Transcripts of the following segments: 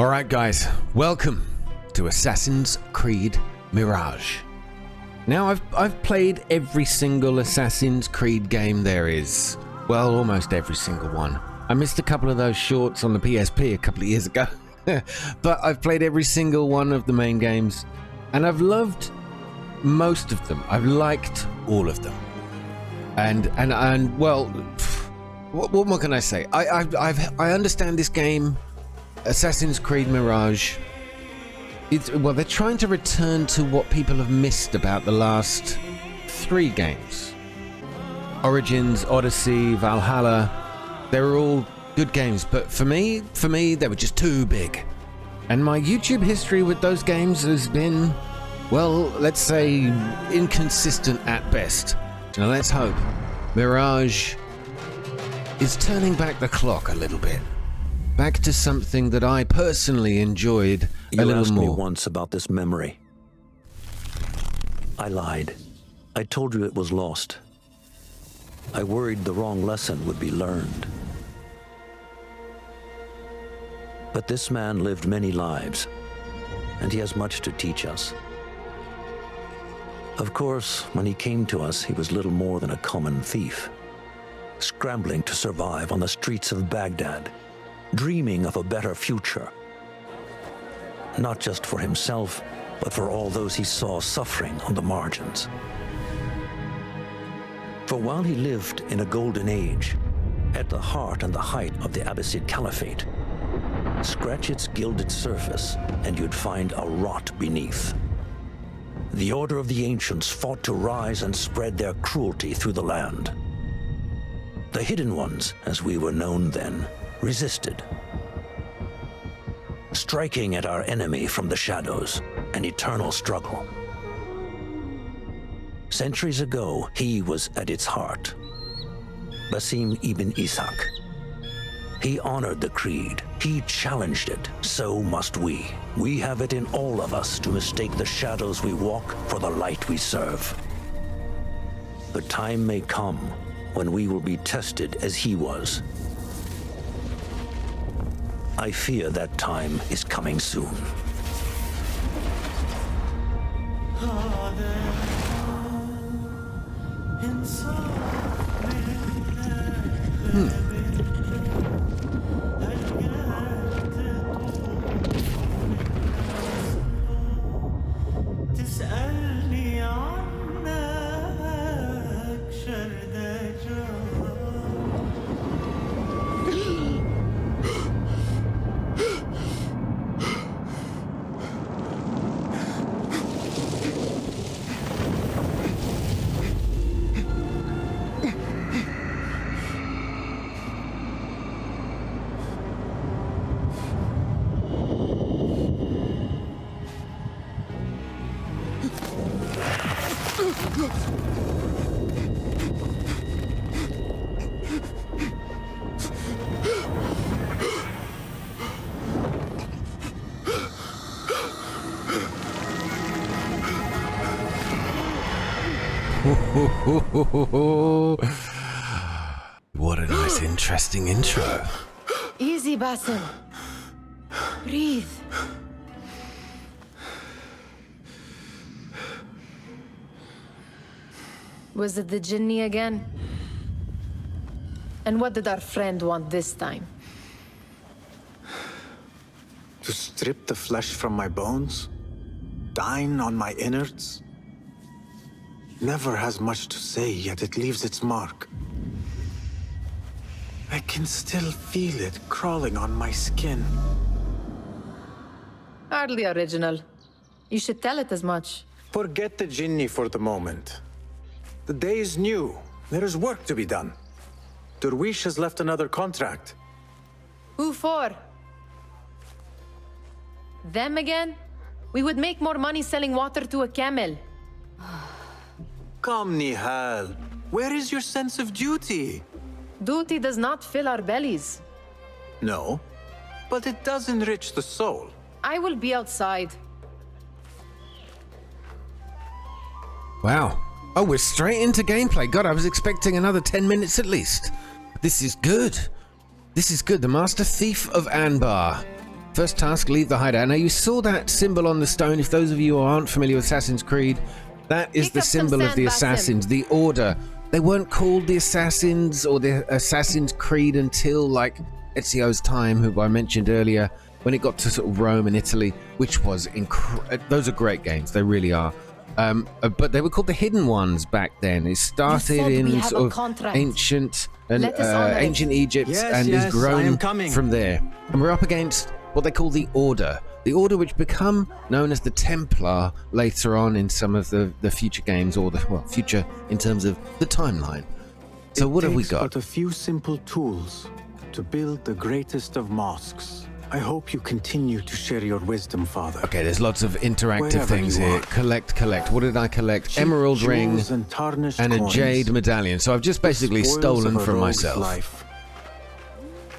Alright guys, welcome to Assassin's Creed Mirage. Now I've played every single Assassin's Creed game there is. Well, almost every single one. I missed a couple of those shorts on the PSP a couple of years ago. But I've played every single one of the main games. And I've loved most of them. I've liked all of them. And well, what more can I say? I understand this game, Assassin's Creed Mirage. Well, they're trying to return to what people have missed about the last 3 games. Origins, Odyssey, Valhalla. They were all good games, but for me, they were just too big. And my YouTube history with those games has been, well, let's say, inconsistent at best. Now let's hope Mirage is turning back the clock a little bit. Back to something that I personally enjoyed a little more. You asked me once about this memory. I lied. I told you it was lost. I worried the wrong lesson would be learned. But this man lived many lives, and he has much to teach us. Of course, when he came to us, he was little more than a common thief, scrambling to survive on the streets of Baghdad, dreaming of a better future. Not just for himself, but for all those he saw suffering on the margins. For while he lived in a golden age, at the heart and the height of the Abbasid Caliphate, scratch its gilded surface and you'd find a rot beneath. The Order of the Ancients fought to rise and spread their cruelty through the land. The Hidden Ones, as we were known then, resisted, striking at our enemy from the shadows, an eternal struggle. Centuries ago, he was at its heart, Bahim ibn Ishaq. He honored the creed, he challenged it, so must we. We have it in all of us to mistake the shadows we walk for the light we serve. The time may come when we will be tested as he was. I fear that time is coming soon. What a nice, interesting intro. Easy, Basim. Breathe. Was it the Jinni again? And what did our friend want this time? To strip the flesh from my bones? Dine on my innards? Never has much to say, yet it leaves its mark. I can still feel it crawling on my skin. Hardly original. You should tell it as much. Forget the Jinni for the moment. The day is new. There is work to be done. Derwish has left another contract. Who for? Them again? We would make more money selling water to a camel. Come, Nihal. Where is your sense of duty? Duty does not fill our bellies. No, but it does enrich the soul. I will be outside. Wow. Oh, we're straight into gameplay. God, I was expecting another 10 minutes at least. This is good. This is good. The Master Thief of Anbar. First task, leave the hideout. Now, you saw that symbol on the stone. If those of you who aren't familiar with Assassin's Creed, that is Pick the up some symbol of sand, the Bahim. Assassins, the Order. They weren't called the Assassins or the Assassin's Creed until, like, Ezio's time, who I mentioned earlier, when it got to sort of Rome and Italy, which was those are great games. They really are. But they were called the Hidden Ones back then. It started in sort of contract. ancient Let us honor it. ancient Egypt Yes, and yes, is I grown am coming. from there. And we're up against what they call the Order. The Order which become known as the Templar later on in some of the future games, or future in terms of the timeline. So what have we It takes got? but a few simple tools to build the greatest of mosques. I hope you continue to share your wisdom, Father. Okay, there's lots of interactive Wherever things you here. are. Collect. What did I collect? Cheap Emerald ring jewels and tarnished and a coins. jade medallion. So I've just basically Spoils stolen of a from rogue's myself. life.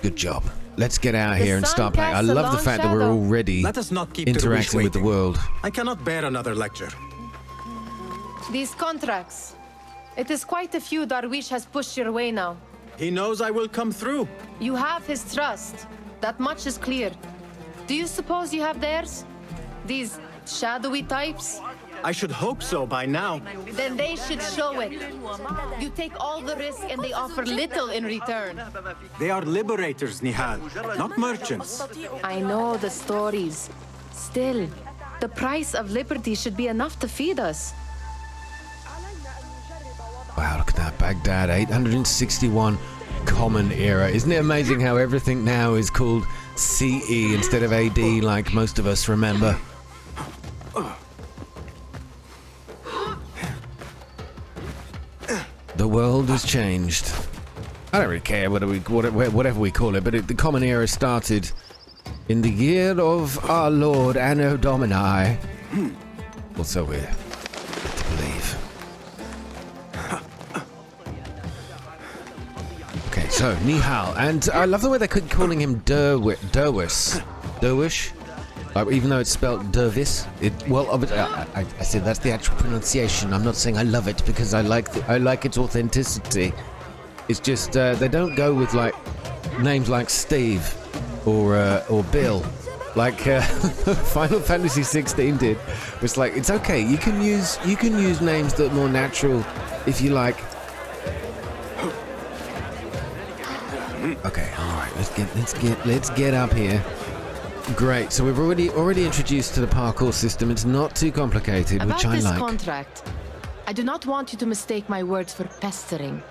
Good job. Let's get out The here and sun start playing. I casts a love the long fact that we're shadow. already Let us not keep Darwish interacting with the waiting. world. I cannot bear another lecture. These contracts. It is quite a few Darwish has pushed your way now. He knows I will come through. You have his trust. That much is clear. Do you suppose you have theirs? These shadowy types? I should hope so by now. Then they should show it. You take all the risk and they offer little in return. They are liberators, Nihal, not merchants. I know the stories. Still, the price of liberty should be enough to feed us. Wow, look at that. Baghdad, 861 Common Era. Isn't it amazing how everything now is called CE instead of AD like most of us remember? The world has changed. I don't really care whatever we call it, but the Common Era started in the year of our Lord Anno Domini. Also, we're to believe. Okay, so Nihal, and I love the way they keep calling him Derwish. Even though it's spelled Dervis. I said that's the actual pronunciation. I'm not saying I love it because I like its authenticity. It's just they don't go with like names like Steve or Bill, like Final Fantasy 16 did. It's like it's okay. You can use names that are more natural if you like. Okay, all right. Let's get up here. Great. So we've already introduced to the parkour system. It's not too complicated, About which I this like. contract, I do not want you to mistake my words for pestering.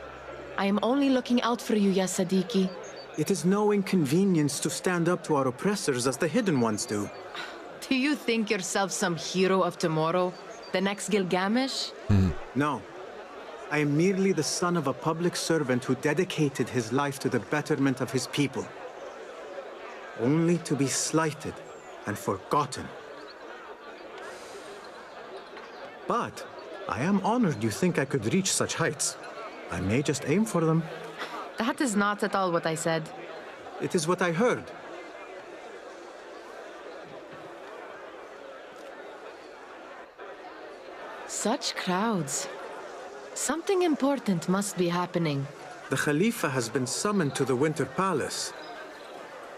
I am only looking out for you, Ya Sadiki. It is no inconvenience to stand up to our oppressors as the Hidden Ones do. Do you think yourself some hero of tomorrow? The next Gilgamesh? No. I am merely the son of a public servant who dedicated his life to the betterment of his people. Only to be slighted and forgotten. But I am honored you think I could reach such heights. I may just aim for them. That is not at all what I said. It is what I heard. Such crowds. Something important must be happening. The Khalifa has been summoned to the Winter Palace.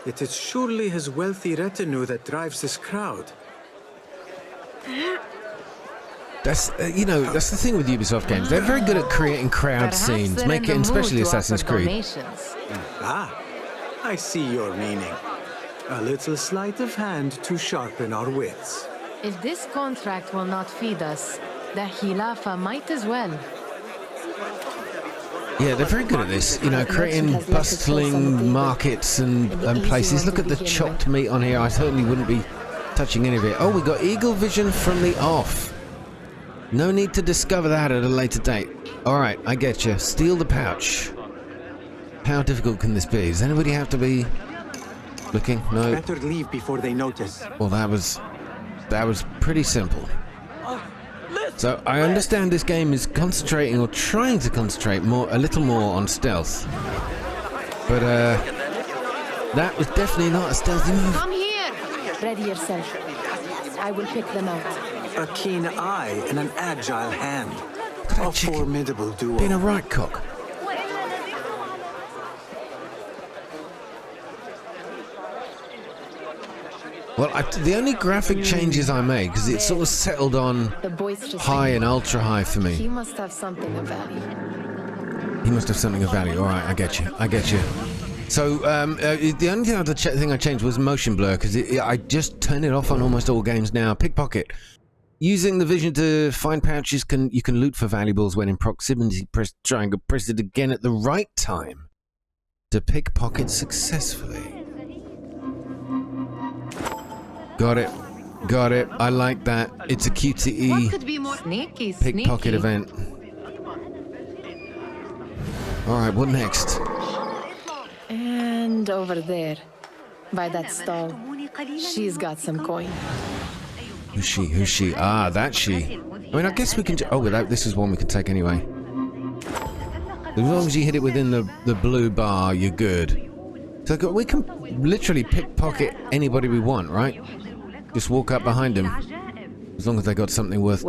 It is surely his wealthy retinue that drives this crowd. That's that's the thing with Ubisoft games. They're very good at creating crowd Perhaps scenes, they're in the especially mood to Assassin's offer Creed. donations. Ah, I see your meaning. A little sleight of hand to sharpen our wits. If this contract will not feed us, the Khilafa might as well. Yeah, they're very good at this. Creating bustling markets and places. Look at the chopped meat on here. I certainly wouldn't be touching any of it. Oh, we got eagle vision from the off. No need to discover that at a later date. All right, I get you. Steal the pouch. How difficult can this be? Does anybody have to be looking? No. Better leave before they notice. Well, that was pretty simple. So I understand this game is concentrating or trying to concentrate a little more on stealth. But that was definitely not a stealthy move. Come here! Ready yourself. I will pick them out. A keen eye and an agile hand. at that A chicken formidable duo. being a right cock. Well, the only graphic changes I made, because it sort of settled on The boisterous high and ultra high for He me. must have something of value. He must have something of value. All right, I get you. I get you. So the only other thing I changed was motion blur, because I just turn it off on almost all games now. Pickpocket. Using the vision to find pouches, you can loot for valuables when in proximity. Press triangle. Press it again at the right time to pickpocket successfully. Got it. Got it. I like that. It's a What QTE could be more sneaky? pickpocket event. All right, what next? And over there, by that stall, she's got some coin. Who's she? Who's she? Ah, that's she. I mean, I guess we can... Oh, this is one we can take anyway. As long as you hit it within the blue bar, you're good. So we can literally pickpocket anybody we want, right? Just walk up behind him. As long as they got something worth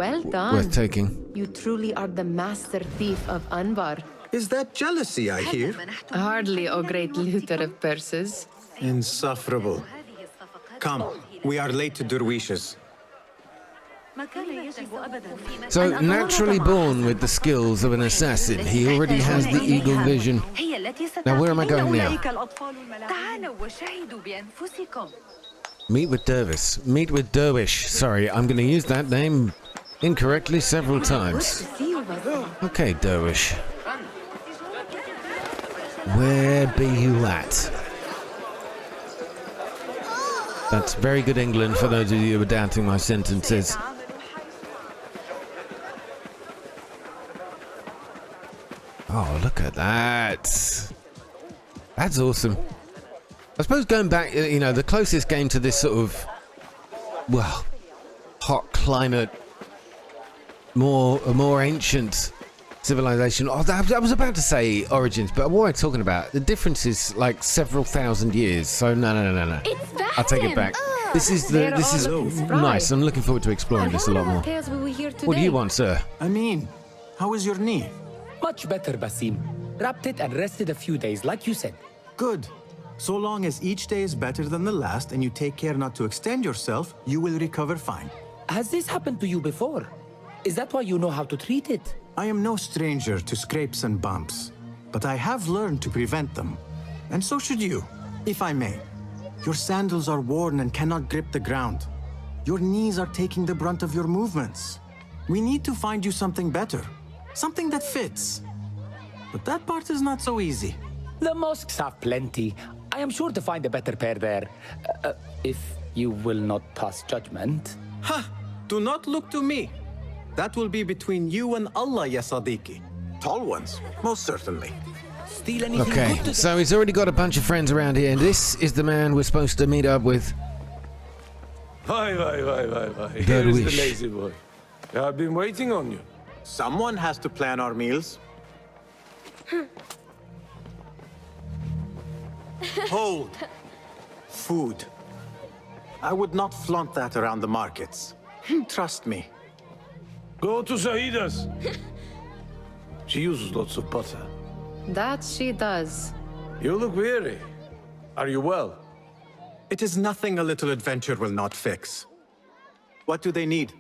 taking. You truly are the master thief of Anbar. Is that jealousy I hear? Hardly a great looter of purses. Insufferable. Come, we are late to Derwishes. So, naturally born with the skills of an assassin, he already has the eagle vision. Now, where am I going now? Meet with Dervish. Meet with Dervish. Sorry, I'm going to use that name incorrectly several times. Okay, Dervish. Where be you at? That's very good England for those of you who are doubting my sentences. Oh, look at that. That's awesome. I suppose going back, you know, the closest game to this sort of, well, hot climate, more ancient civilization. Oh, I was about to say origins, but what am I talking about? The difference is like several thousand years. So no. I'll take it back. This is nice. I'm looking forward to exploring this a lot more. What do you want, sir? Amin, how is your knee? Much better, Basim. Wrapped it and rested a few days, like you said. Good. So long as each day is better than the last and you take care not to extend yourself, you will recover fine. Has this happened to you before? Is that why you know how to treat it? I am no stranger to scrapes and bumps, but I have learned to prevent them. And so should you, if I may. Your sandals are worn and cannot grip the ground. Your knees are taking the brunt of your movements. We need to find you something better, something that fits. But that part is not so easy. The mosques have plenty. I am sure to find a better pair there. If you will not pass judgment. Ha! Do not look to me. That will be between you and Allah, ya Sadiqi. Tall ones, most certainly. Steal anything Okay, good to so he's already got a bunch of friends around here, and this is the man we're supposed to meet up with. Hi. Good Here is the wish. lazy boy. I've been waiting on you. Someone has to plan our meals. Hold. Food. I would not flaunt that around the markets. Trust me. Go to Sahida's. She uses lots of butter. That she does. You look weary. Are you well? It is nothing a little adventure will not fix. What do they need?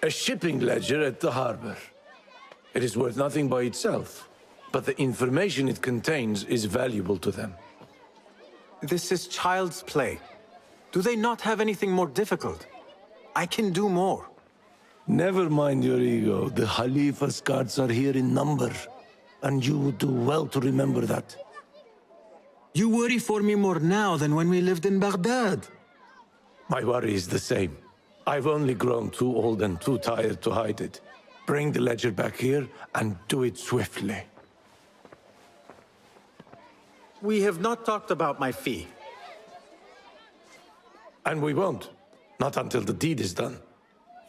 A shipping ledger at the harbor. It is worth nothing by itself, but the information it contains is valuable to them. This is child's play. Do they not have anything more difficult? I can do more. Never mind your ego. The Khalifa's guards are here in number, and you would do well to remember that. You worry for me more now than when we lived in Baghdad. My worry is the same. I've only grown too old and too tired to hide it. Bring the ledger back here and do it swiftly. We have not talked about my fee. And we won't. Not until the deed is done.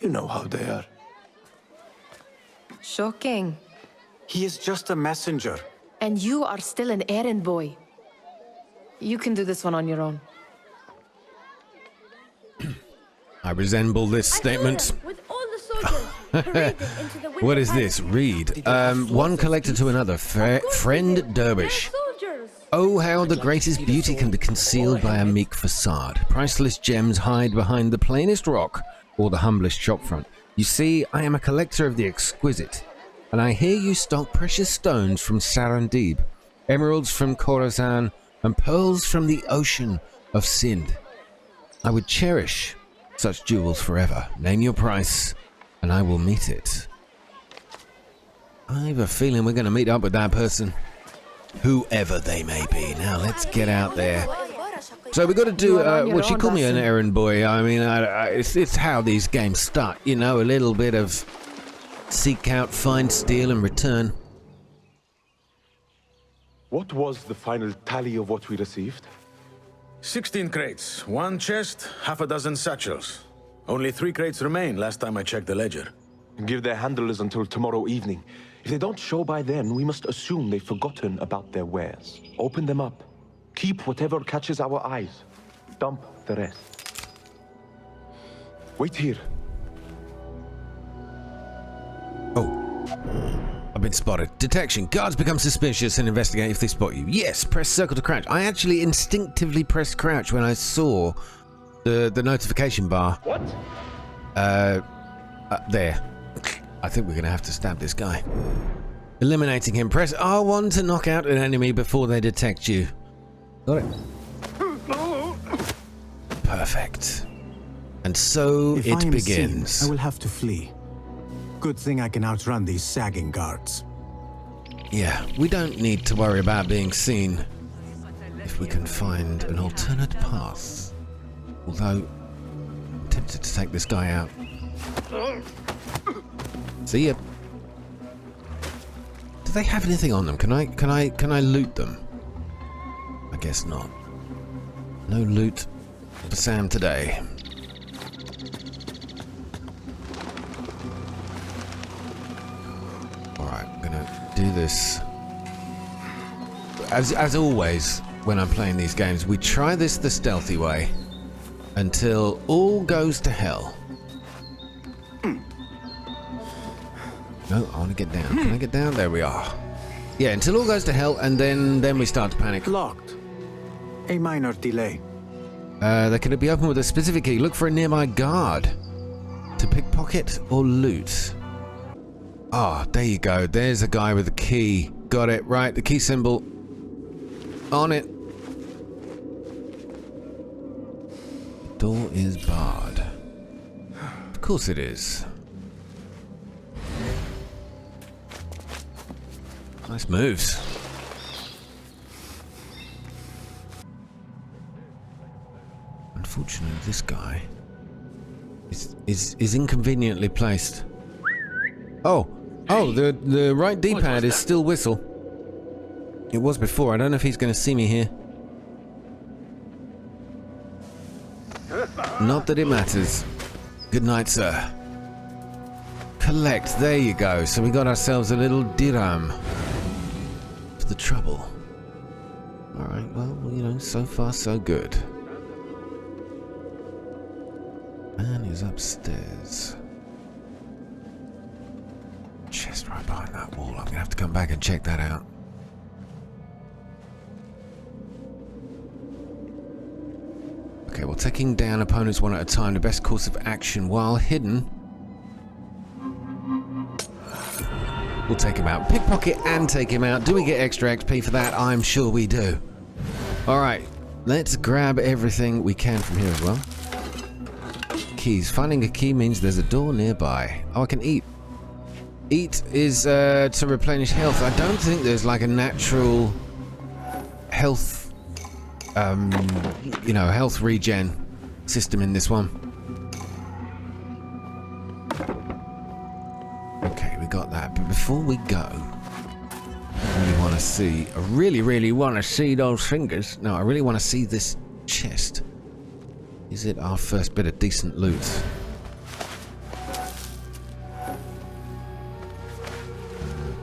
You know how they are. Shocking. He is just a messenger. And you are still an errand boy. You can do this one on your own. I resemble this statement. With all the soldiers paraded into the What is winter this? Read. One collector to another. Friend Dervish. soldiers. Oh, how the greatest beauty can be concealed by a meek facade. Priceless gems hide behind the plainest rock or the humblest shopfront. You see, I am a collector of the exquisite, and I hear you stock precious stones from Sarandib, emeralds from Khorasan, and pearls from the ocean of Sind. I would cherish such jewels forever. Name your price, and I will meet it. I have a feeling we're going to meet up with that person, whoever they may be. Now let's get out there. So we got to do, well, she called me an errand boy. I mean, it's how these games start, you know, a little bit of seek out, find, steal, and return. What was the final tally of what we received? 16 crates, 1 chest, half a dozen satchels. Only 3 crates remain last time I checked the ledger. Give their handlers until tomorrow evening. If they don't show by then, we must assume they've forgotten about their wares. Open them up. Keep whatever catches our eyes. Dump the rest. Wait here. Oh, I've been spotted. Detection. Guards become suspicious and investigate if they spot you. Yes, press circle to crouch. I actually instinctively pressed crouch when I saw the notification bar. What? There. I think we're going to have to stab this guy. Eliminating him. Press R1 to knock out an enemy before they detect you. Got it. Perfect. And so If it I am begins. seen, I will have to flee. Good thing I can outrun these sagging guards. Yeah, we don't need to worry about being seen if we can find an alternate path. Although, I'm tempted to take this guy out. See ya. Do they have anything on them? Can I loot them? I guess not. No loot for Sam today. Alright, I'm gonna do this. As always, when I'm playing these games, we try this the stealthy way until all goes to hell. No, I want to get down. Can I get down? There we are. Yeah, until all goes to hell, and then we start to panic. Locked. A minor delay. They can be opened with a specific key. Look for a nearby guard to pickpocket or loot. Ah, there you go. There's a guy with a key. Got it. Right, the key symbol. On it. The door is barred. Of course it is. Nice moves. Unfortunately, this guy is inconveniently placed. Oh, the right D-pad is still whistle. It was before. I don't know if he's going to see me here. Not that it matters. Good night, sir. Collect. There you go. So we got ourselves a little dirham. The trouble. Alright, well, you know, so far so good. Man is upstairs. Chest right behind that wall. I'm gonna have to come back and check that out. Okay, well, taking down opponents one at a time, the best course of action while hidden. We'll take him out. Pickpocket and take him out. Do we get extra XP for that? I'm sure we do. Alright, let's grab everything we can from here as well. Keys. Finding a key means there's a door nearby. Oh, I can eat. Eat is to replenish health. I don't think there's like a natural health, you know, health regen system in this one. Okay, we got that. But before we go, I really want to see. I really want to see those fingers. No, I really want to see this chest. Is it our first bit of decent loot?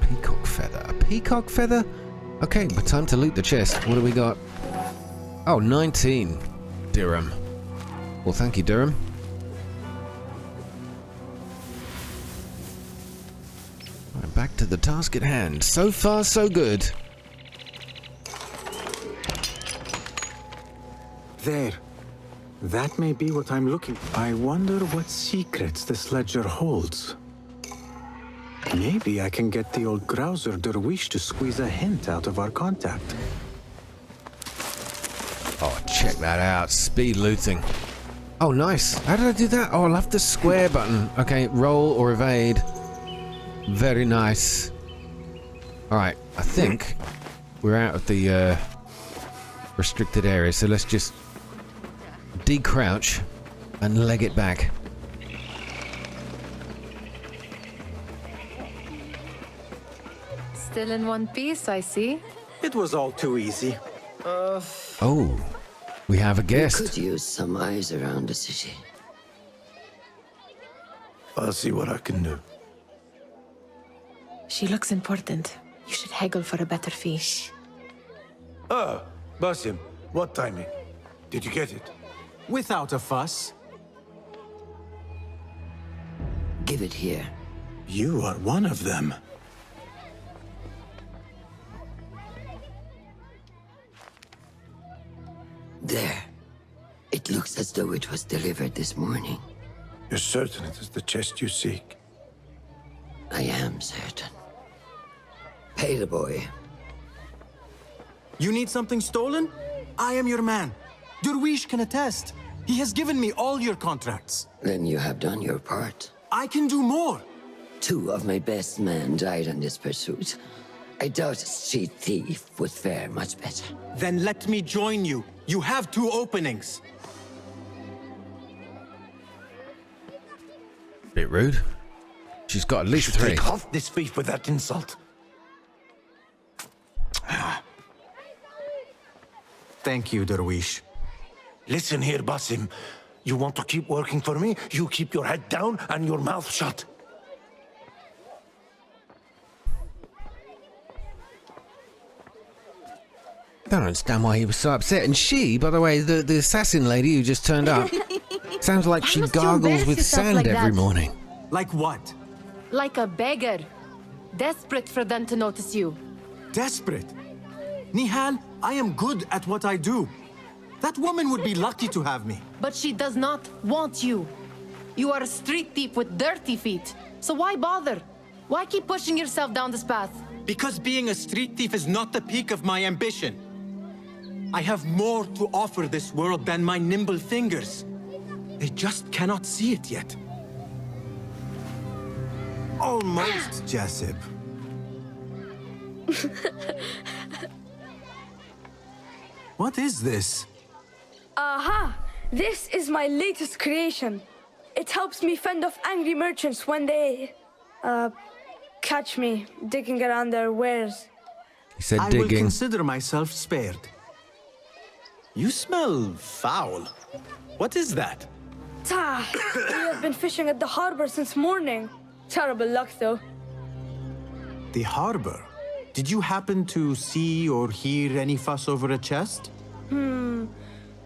Peacock feather. A peacock feather? Okay, but time to loot the chest. What do we got? Oh, 19 dirham. Well, thank you, dirham. Right, back to the task at hand. So far, so good. There. That may be what I'm looking for. I wonder what secrets this ledger holds. Maybe I can get the old grouser Derwish to squeeze a hint out of our contact. Oh, check that out. Speed looting. Oh, nice. How did I do that? Oh, I love the square button. Okay, roll or evade. Very nice. Alright, I think we're out of the restricted area, so let's just decrouch and leg it back. Still in one piece, I see. It was all too easy. Oh, we have a guest. Could use some eyes around the city. I'll see what I can do. She looks important. You should haggle for a better fee. Ah, Bahim, what timing? Did you get it? Without a fuss. Give it here. You are one of them. There. It looks as though it was delivered this morning. You're certain it is the chest you seek? I am certain. Pay the boy. You need something stolen? I am your man. Derwish can attest. He has given me all your contracts. Then you have done your part. I can do more. 2 of my best men died in this pursuit. I doubt a street thief would fare much better. Then let me join you. You have 2 openings. Bit rude. She's got at least 3. Take off this thief with that insult. Thank you, Derwish. Listen here, Bahim. You want to keep working for me? You keep your head down and your mouth shut. I don't understand why he was so upset. And she, by the way, the assassin lady who just turned up, sounds like she must you gargles embarrass with yourself sand like every that? morning. Like what? Like a beggar. Desperate for them to notice you. Desperate? Nihal, I am good at what I do. That woman would be lucky to have me. But she does not want you. You are a street thief with dirty feet. So why bother? Why keep pushing yourself down this path? Because being a street thief is not the peak of my ambition. I have more to offer this world than my nimble fingers. They just cannot see it yet. Almost, Jasib. What is this? Aha! This is my latest creation. It helps me fend off angry merchants when they, catch me digging around their wares. He said I digging. will consider myself spared. You smell foul. What is that? Ta! We have been fishing at the harbor since morning. Terrible luck, though. The harbor? Did you happen to see or hear any fuss over a chest?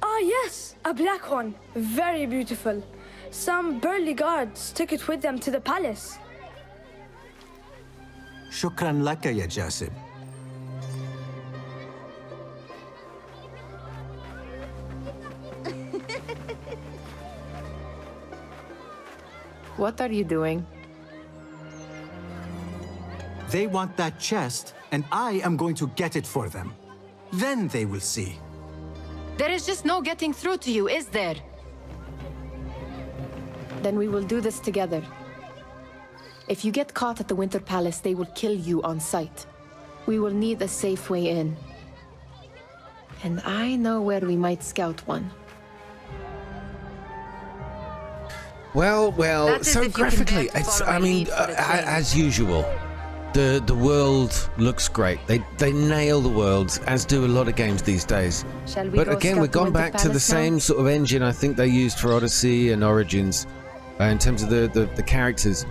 Ah, yes, a black one. Very beautiful. Some burly guards took it with them to the palace. Shukran laka, ya Jasib. What are you doing? They want that chest, and I am going to get it for them. Then they will see. There is just no getting through to you, is there? Then we will do this together. If you get caught at the Winter Palace, they will kill you on sight. We will need a safe way in. And I know where we might scout one. Well, That is so if you can graphically, dare to it's, follow I my mean, lead for the thing. as usual, the world looks great. They nail the worlds, as do a lot of games these days. Shall we But go again, scout we've the gone Winter back to the Palace now? same sort of engine I think they used for Odyssey and Origins in terms of the characters.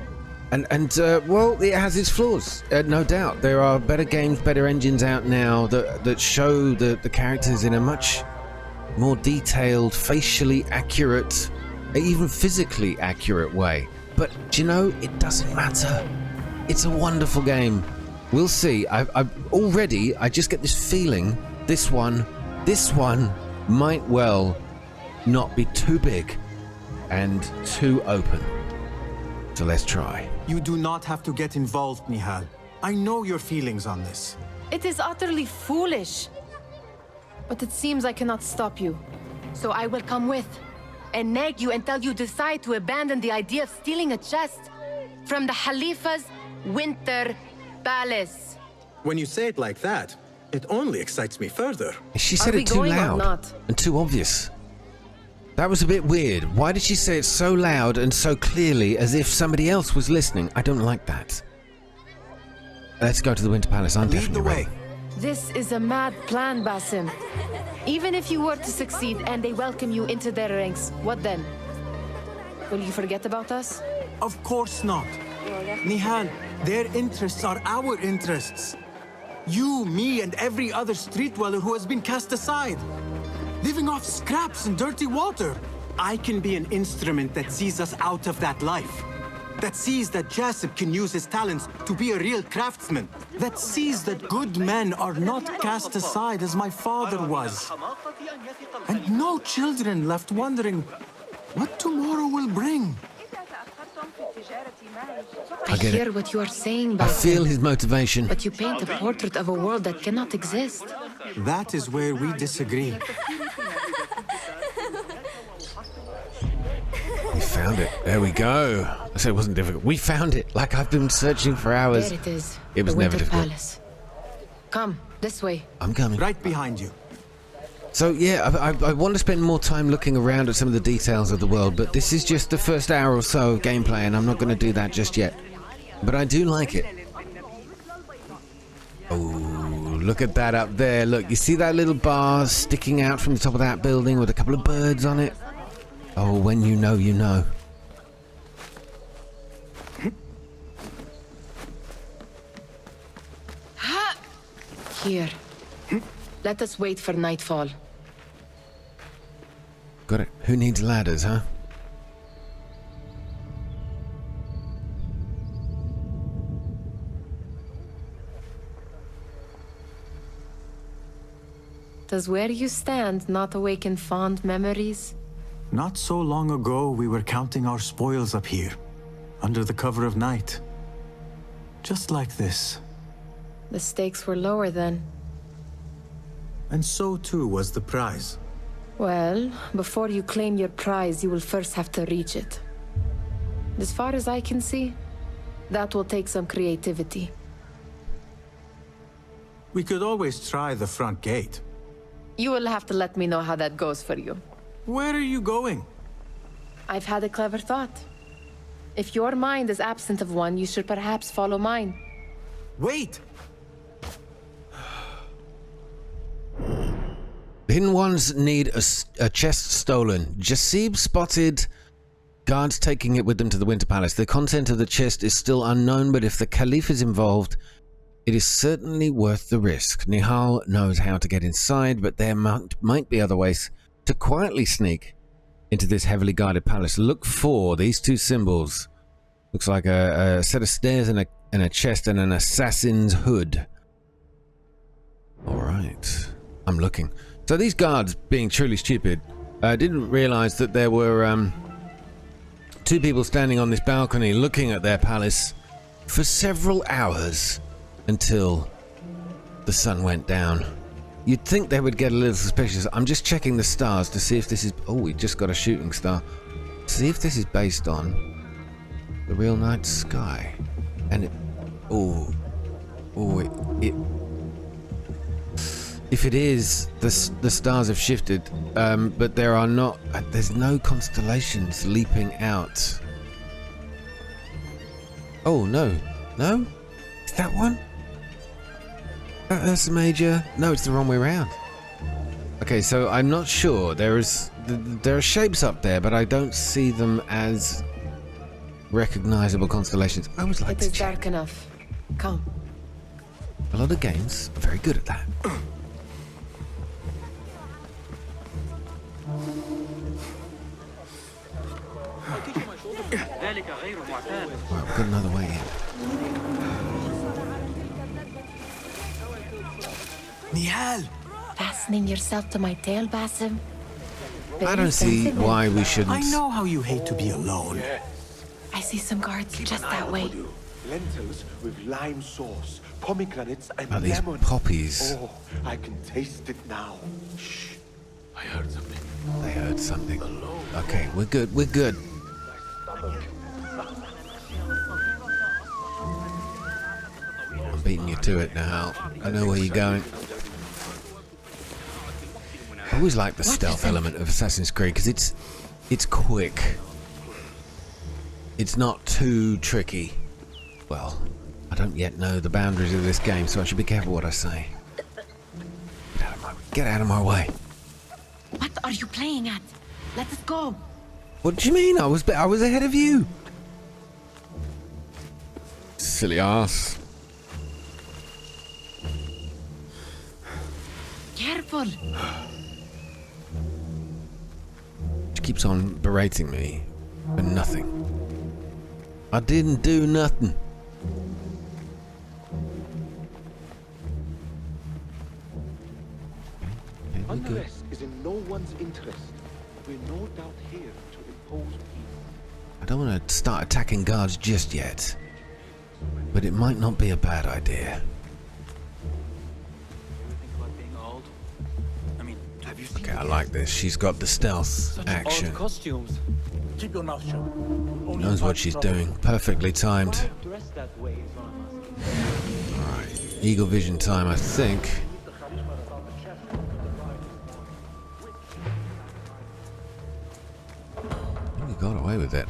And well, it has its flaws, no doubt. There are better games, better engines out now that show the characters in a much more detailed, facially accurate, even physically accurate way. But do you know, it doesn't matter. It's a wonderful game. We'll see. I just get this feeling this one might well not be too big and too open. So let's try. You do not have to get involved, Nihal. I know your feelings on this. It is utterly foolish. But it seems I cannot stop you. So I will come with and nag you until you decide to abandon the idea of stealing a chest from the Khalifa's winter palace. When you say it like that, it only excites me further. She said it too loud and too obvious. That was a bit weird. Why did she say it so loud and so clearly as if somebody else was listening? I don't like that. Let's go to the Winter Palace. I'm definitely ready. This is a mad plan, Bahim. Even if you were to succeed and they welcome you into their ranks, what then? Will you forget about us? Of course not. Nihal, their interests are our interests. You, me, and every other street dweller who has been cast aside. Living off scraps and dirty water. I can be an instrument that sees us out of that life. That sees that Jasip can use his talents to be a real craftsman. That sees that good men are not cast aside as my father was. And no children left wondering what tomorrow will bring. I hear what you are saying, Bahim. I feel his motivation. But you paint a portrait of a world that cannot exist. That is where we disagree. We found it. There we go. I said it wasn't difficult. We found it. Like I've been searching for hours. There it is. It was the never Winter difficult. Palace. Come, this way. I'm coming. Right behind you. So yeah, I want to spend more time looking around at some of the details of the world, but this is just the first hour or so of gameplay, and I'm not going to do that just yet. But I do like it. Oh, look at that up there. Look, you see that little bar sticking out from the top of that building with a couple of birds on it? Oh, when you know, you know. Here. Let us wait for nightfall. Got it. Who needs ladders, huh? Does where you stand not awaken fond memories? Not so long ago, we were counting our spoils up here, under the cover of night. Just like this. The stakes were lower then. And so too was the prize. Well, before you claim your prize, you will first have to reach it. As far as I can see, that will take some creativity. We could always try the front gate. You will have to let me know how that goes for you. Where are you going? I've had a clever thought. If your mind is absent of one, you should perhaps follow mine. Wait! The hidden ones need a chest stolen. Jasib spotted guards taking it with them to the Winter Palace. The content of the chest is still unknown, but if the Caliph is involved, it is certainly worth the risk. Nihal knows how to get inside, but there might be other ways to quietly sneak into this heavily guarded palace. Look for these two symbols. Looks like a set of stairs and a chest and an assassin's hood. Alright. I'm looking. So these guards, being truly stupid, didn't realize that there were two people standing on this balcony looking at their palace for several hours until the sun went down. You'd think they would get a little suspicious. I'm just checking the stars to see if this is... Oh, we just got a shooting star. See if this is based on the real night sky. And it... Oh. Oh, it if it is, the stars have shifted, but there are not... There's no constellations leaping out. Oh, no. No? Is that one? That's major. No, it's the wrong way around. Okay, so I'm not sure. There are shapes up there, but I don't see them as recognizable constellations. I always like to check. It is dark enough. Come. A lot of games are very good at that. Right, we've got another way in. Nihal! Fastening yourself to my tail, Basim? I don't see why we shouldn't. I know how you hate to be alone. I see some guards just that way. Lentils with lime sauce, pomegranates and Oh, these lemon. poppies. Oh, I can taste it now. Shh. I heard something. They heard something. Okay, we're good. We're good. I'm beating you to it now. I know where you're going. I always like the stealth element of Assassin's Creed because it's quick. It's not too tricky. Well, I don't yet know the boundaries of this game, so I should be careful what I say. Get out of my way. What are you playing at? Let us go. What do you mean? I was ahead of you. Silly ass. Careful. She keeps on berating me for nothing. I didn't do nothing. Unrest is in no one's interest. We're no doubt here to impose peace. I don't want to start attacking guards just yet, but it might not be a bad idea. Okay, I like this. She's got the stealth action. Costumes. Keep your mouth shut. Knows what she's doing. Perfectly timed. Alright, eagle vision time, I think. We got away with it.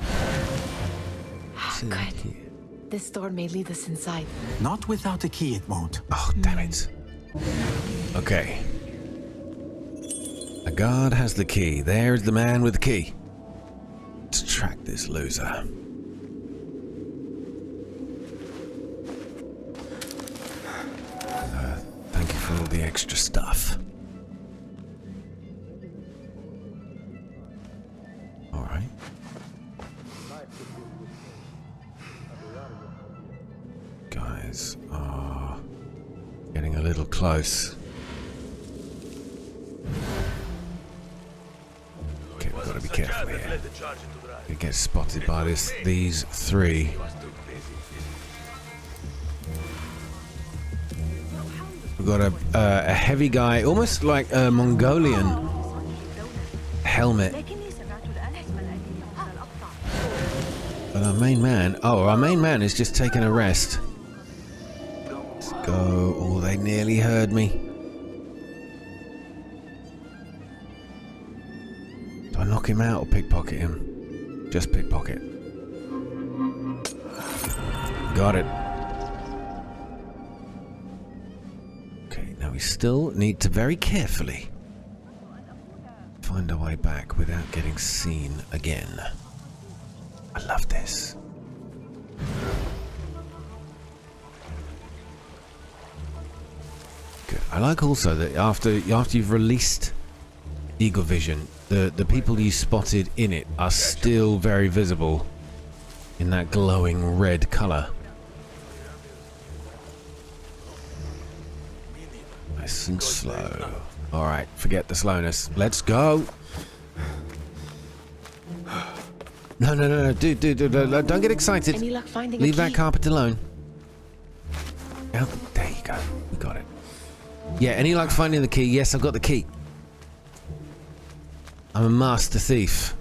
Good. This door may lead us inside. Not without a key, it won't. Oh, damn it. Okay. A guard has the key. There's the man with the key. Let's track this loser. Thank you for all the extra stuff. All right. Guys are getting a little close. Okay, we've got to be careful here. We get spotted by these three. We've got a heavy guy, almost like a Mongolian helmet. But our main man is just taking a rest. Let's go. Oh, they nearly heard me. Do I knock him out or pickpocket him? Just pickpocket. Got it. Okay, now we still need to very carefully find our way back without getting seen again. I love this. Good. I like also that after you've released Eagle Vision, the people you spotted in it are still very visible in that glowing red color. Nice and slow. All right, forget the slowness. Let's go. No, dude, don't get excited. Any luck finding Leave a that key? carpet alone. Oh, there you go. We got it. Yeah, any luck finding the key? Yes, I've got the key. I'm a master thief.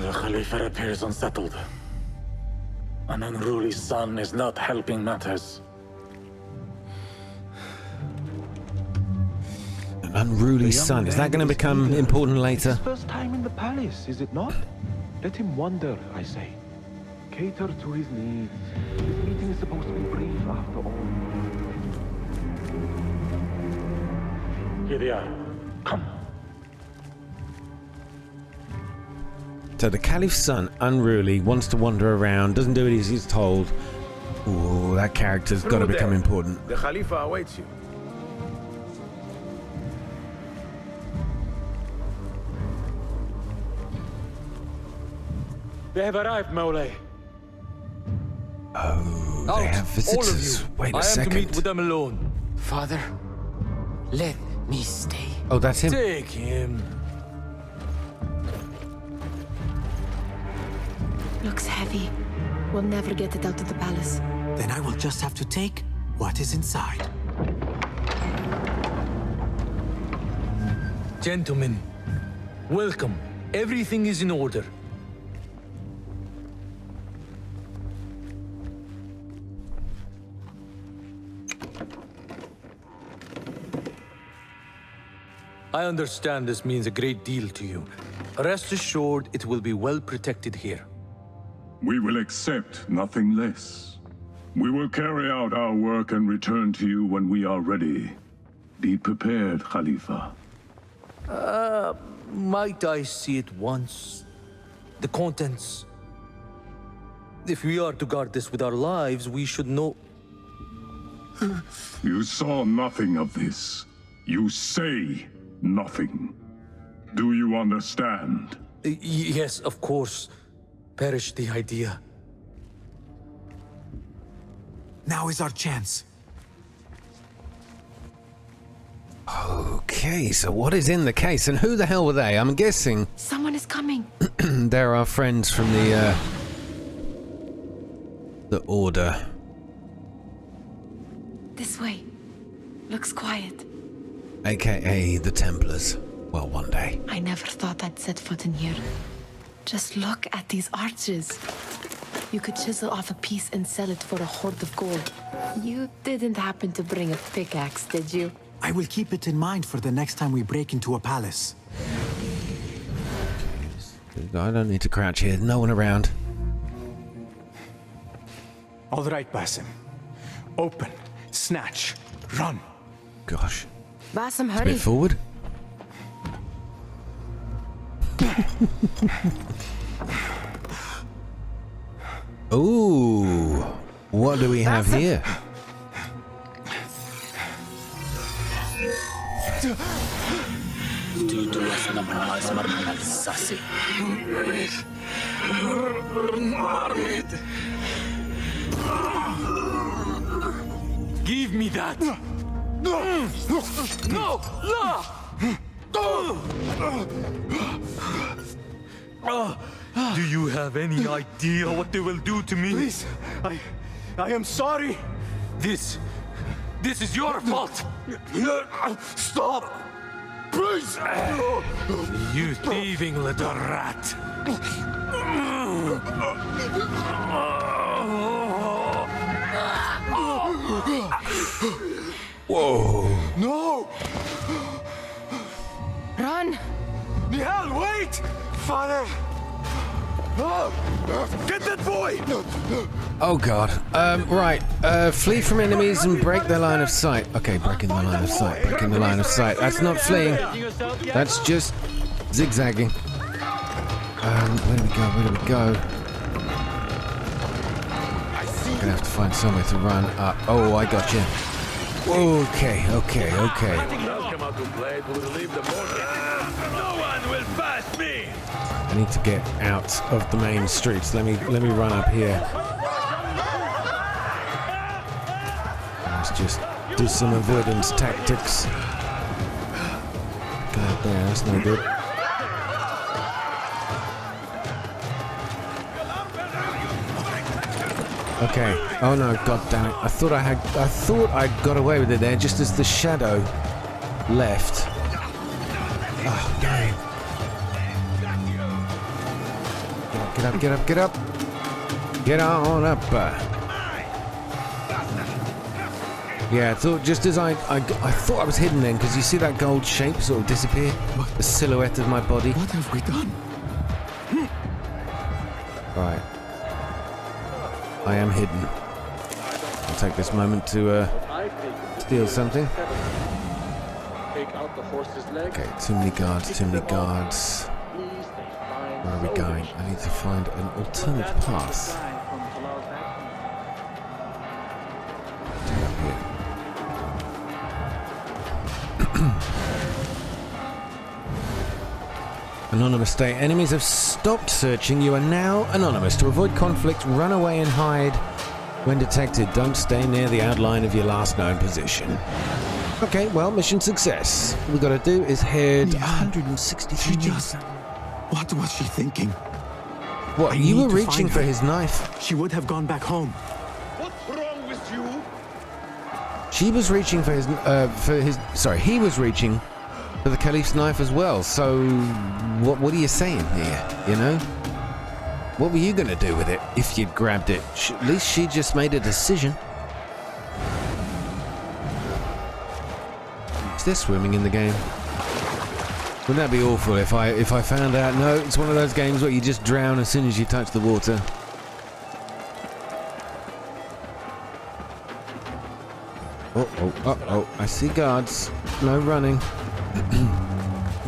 The Khalifa appears unsettled. An unruly son is not helping matters. An unruly son. Is that going to become important later? His first time in the palace, is it not? Let him wander, I say. Cater to his needs. This meeting is supposed to be brief after all. Here they are. Come. So the Caliph's son, unruly, wants to wander around, doesn't do it as he's told. Ooh, that character's got to become important. The Khalifa awaits you. They have arrived, Mawlay. Oh, Out, they have all of visitors. you. Wait a I am second. to meet with them alone. Father, let me stay. Oh, that's him. Take him. Looks heavy. We'll never get it out of the palace. Then I will just have to take what is inside. Gentlemen, welcome. Everything is in order. I understand this means a great deal to you. Rest assured, it will be well protected here. We will accept nothing less. We will carry out our work and return to you when we are ready. Be prepared, Khalifa. Might I see it once? The contents. If we are to guard this with our lives, we should know... You saw nothing of this. You say nothing. Do you understand? Yes, of course. Perish the idea. Now is our chance. Okay, so what is in the case, and who the hell were they? I'm guessing Someone is coming. they're our friends from the Order. This way. Looks quiet. AKA the Templars. Well, one day. I never thought I'd set foot in here. Just look at these arches. You could chisel off a piece and sell it for a hoard of gold. You didn't happen to bring a pickaxe, did you? I will keep it in mind for the next time we break into a palace. I don't need to crouch here. No one around. All right, Basim. Open, snatch, run. Gosh. Basim, A hurry. bit forward. Ooh. What do we have here? Give me that! No! Do you have any idea what they will do to me? Please, I am sorry. This is your fault! Stop! Please! You thieving little rat! Whoa. No! Run! Nihal, wait! Father! Get that boy! Oh god. Right. Flee from enemies and break their line of sight. Okay, breaking the line of sight. Breaking the line of sight. That's not fleeing. That's just zigzagging. Where do we go? Where do we go? I'm gonna have to find somewhere to run. Oh, I got you. Okay. Welcome out to play. We'll leave the morning. No one will pass me. I need to get out of the main streets. Let me run up here. Let's just do some avoidance tactics. Go out there, that's no good. Okay. Oh no, god damn it. I thought I'd got away with it there just as the shadow left. Oh, damn. Get up. Get on up. Yeah, I thought just as I thought I was hidden then, because you see that gold shape sort of disappear? The silhouette of my body. What have we done? Right. I am hidden. I'll take this moment to steal something. Okay, too many guards. Where are we going? I need to find an alternate path. Anonymous state. Enemies have stopped searching. You are now anonymous. To avoid conflict, run away and hide When detected, don't stay near the outline of your last known position. Okay, well, mission success. All we gotta do is head 163 meters. What was she thinking? What, you were reaching for his knife? She would have gone back home. What's wrong with you? She was reaching for his, sorry, he was reaching for the Caliph's knife as well. So, what are you saying here, you know? What were you going to do with it if you'd grabbed it? At least she just made a decision. Is there swimming in the game? Wouldn't that be awful if I found out? No, it's one of those games where you just drown as soon as you touch the water. Oh, I see guards. No running.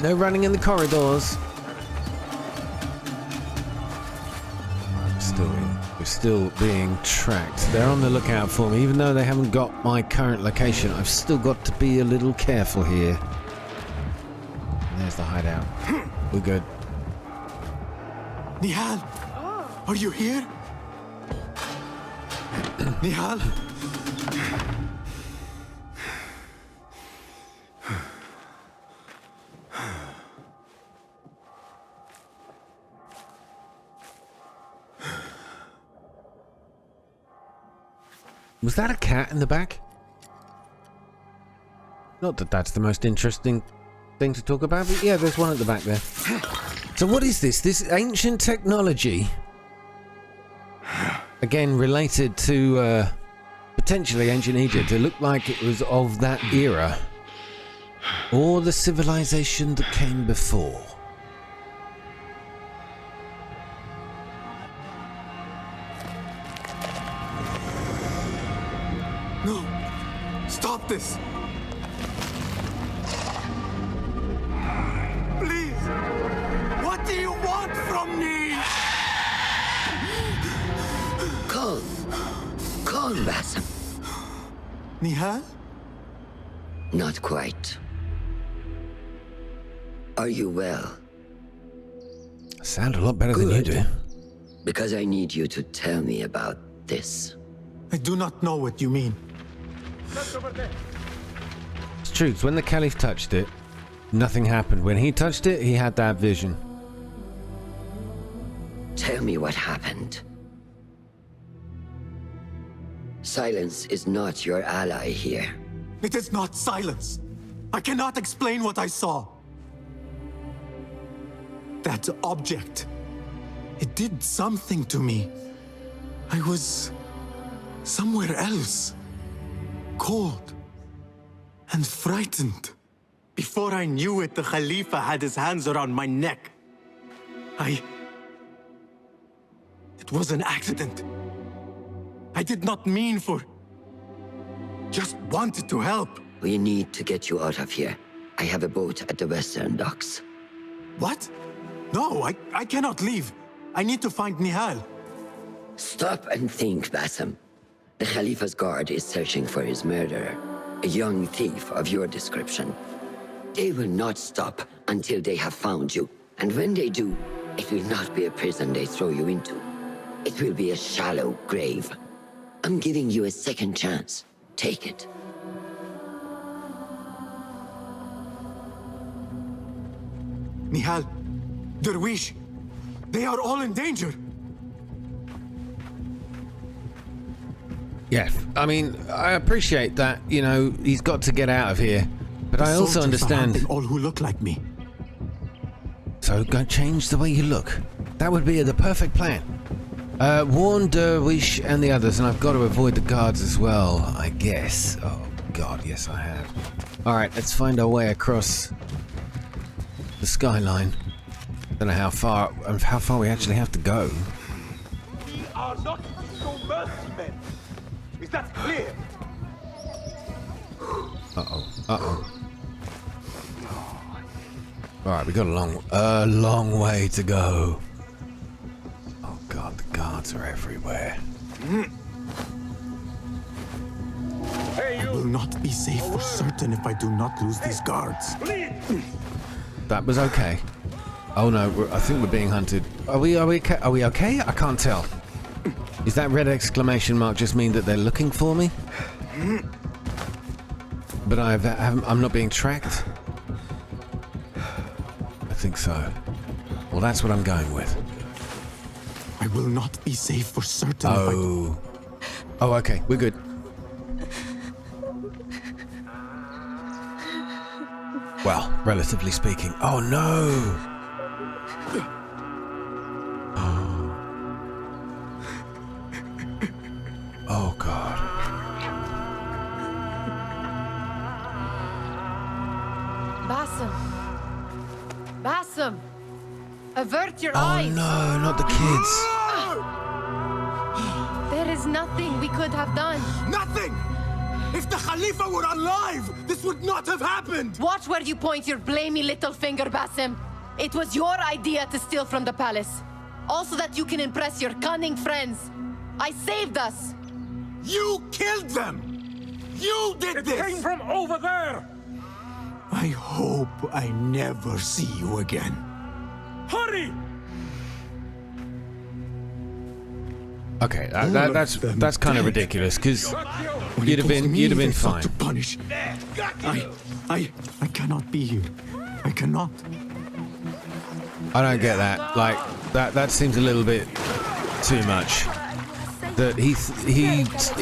No running in the corridors. We're still being tracked. They're on the lookout for me. Even though they haven't got my current location, I've still got to be a little careful here. And there's the hideout. We're good. Nihal! Are you here? Nihal? Was that a cat in the back? Not that that's the most interesting thing to talk about, but yeah, there's one at the back there. So what is this? This ancient technology? Again, related to potentially ancient Egypt. It looked like it was of that era. Or the civilization that came before. No! Stop this! Please! What do you want from me? Calm, Bahim. Nihal? Not quite. Are you well? Sound a lot better than you do. Because I need you to tell me about this. I do not know what you mean. It's true, 'cause when the Caliph touched it, nothing happened. When he touched it, he had that vision. Tell me what happened. Silence is not your ally here. It is not silence. I cannot explain what I saw. That object. It did something to me. I was somewhere else. Cold and frightened. Before I knew it, the Khalifa had his hands around my neck. It was an accident. I did not mean for... Just wanted to help. We need to get you out of here. I have a boat at the western docks. What? No, I cannot leave. I need to find Nihal. Stop and think, Bahim. The Khalifa's guard is searching for his murderer, a young thief of your description. They will not stop until they have found you, and when they do, it will not be a prison they throw you into. It will be a shallow grave. I'm giving you a second chance. Take it. Nihal, Derwish, they are all in danger. Yeah, I mean, I appreciate that, you know, he's got to get out of here. But I also understand... all who look like me. So go change the way you look. That would be the perfect plan. Warn Derwish and the others, and I've got to avoid the guards as well, I guess. Oh, God, yes, I have. Alright, let's find our way across the skyline. Don't know how far we actually have to go. We are not so mercy men. Is that clear? Uh-oh. Alright, we got a long way to go. Oh God, the guards are everywhere. I will not be safe for certain if I do not lose these guards. That was okay. Oh no, I think we're being hunted. Are we okay? I can't tell. Does that red exclamation mark just mean that they're looking for me? But I'm not being tracked? I think so. Well, that's what I'm going with. I will not be safe for certain. Oh. Oh, okay. We're good. Well, relatively speaking. Oh, no! Oh, God. Bahim! Avert your Oh, eyes! no, not the kids. There is nothing we could have done. Nothing! If the Khalifa were alive, this would not have happened! Watch where you point your blamey little finger, Bahim. It was your idea to steal from the palace. Also that you can impress your cunning friends. I saved us! You killed them! You did this! It came from over there! I hope I never see you again. Hurry! Okay, that's kind of ridiculous because you'd have been fine. To punish. I cannot be here. I cannot. I don't get that. Like that seems a little bit too much. That he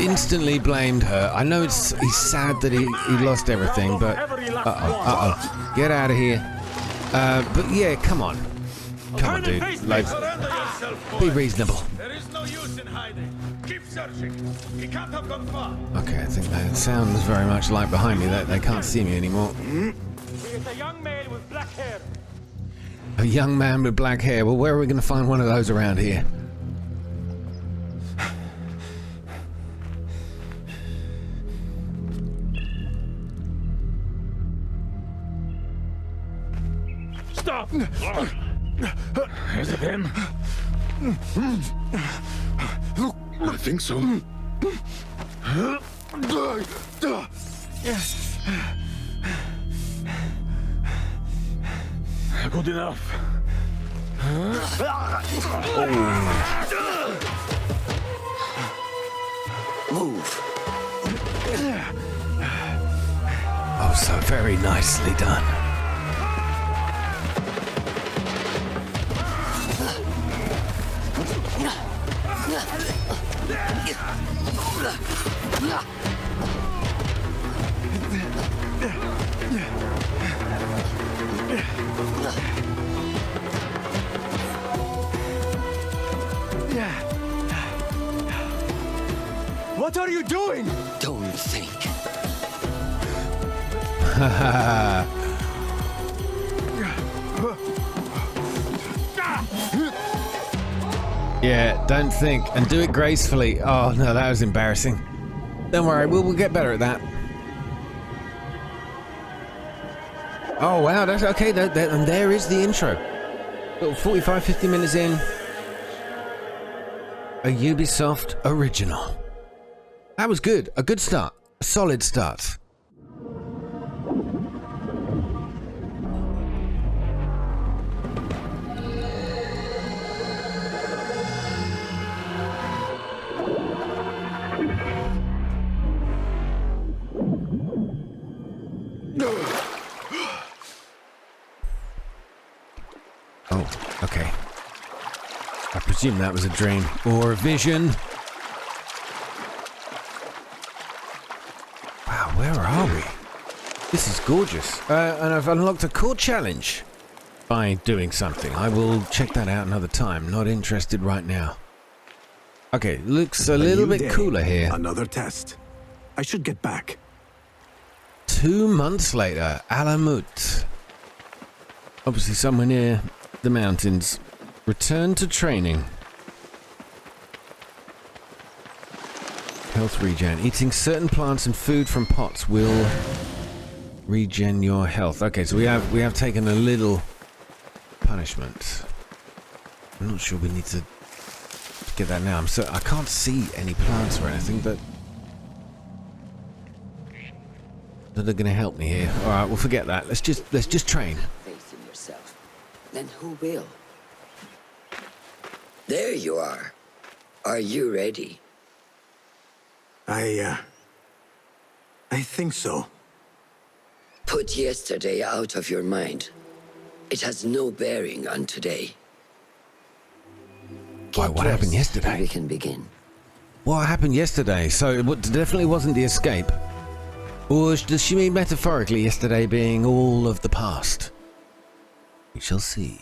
instantly blamed her. I know he's sad that he lost everything, but get out of here. But yeah, come on, dude. Like, be reasonable. There is no use in hiding. Keep searching. He can't have gone far. Okay, I think that sounds very much like behind me. They can't see me anymore. He is a young man with black hair. A young man with black hair. Well, where are we going to find one of those around here? Stop! Is it him? I think so. Good enough. Move. Oh, so very nicely done. What are you doing? Don't think. Yeah, don't think and do it gracefully. Oh no, that was embarrassing. Don't worry, we'll get better at that. Oh wow, that's okay. And there is the intro. Little 45-50 minutes in. A Ubisoft original. That was good. A good start. A solid start. Oh, okay. I presume that was a dream or a vision. Wow, where are we? This is gorgeous. And I've unlocked a core challenge by doing something. I will check that out another time. Not interested right now. Okay, looks a little bit cooler here. Another test. I should get back. 2 months later, Alamut. Obviously somewhere near the mountains. Return to training. Health regen. Eating certain plants and food from pots will regen your health. Okay, so we have taken a little punishment. I'm not sure we need to get that now. I can't see any plants or anything that are going to help me here. All right, we'll forget that. Let's just train. Faith in yourself. Then who will? There you are. Are you ready? I think so. Put yesterday out of your mind. It has no bearing on today. Why, what happened yesterday? We can begin. What happened yesterday? So it definitely wasn't the escape. Or does she mean metaphorically yesterday being all of the past? We shall see.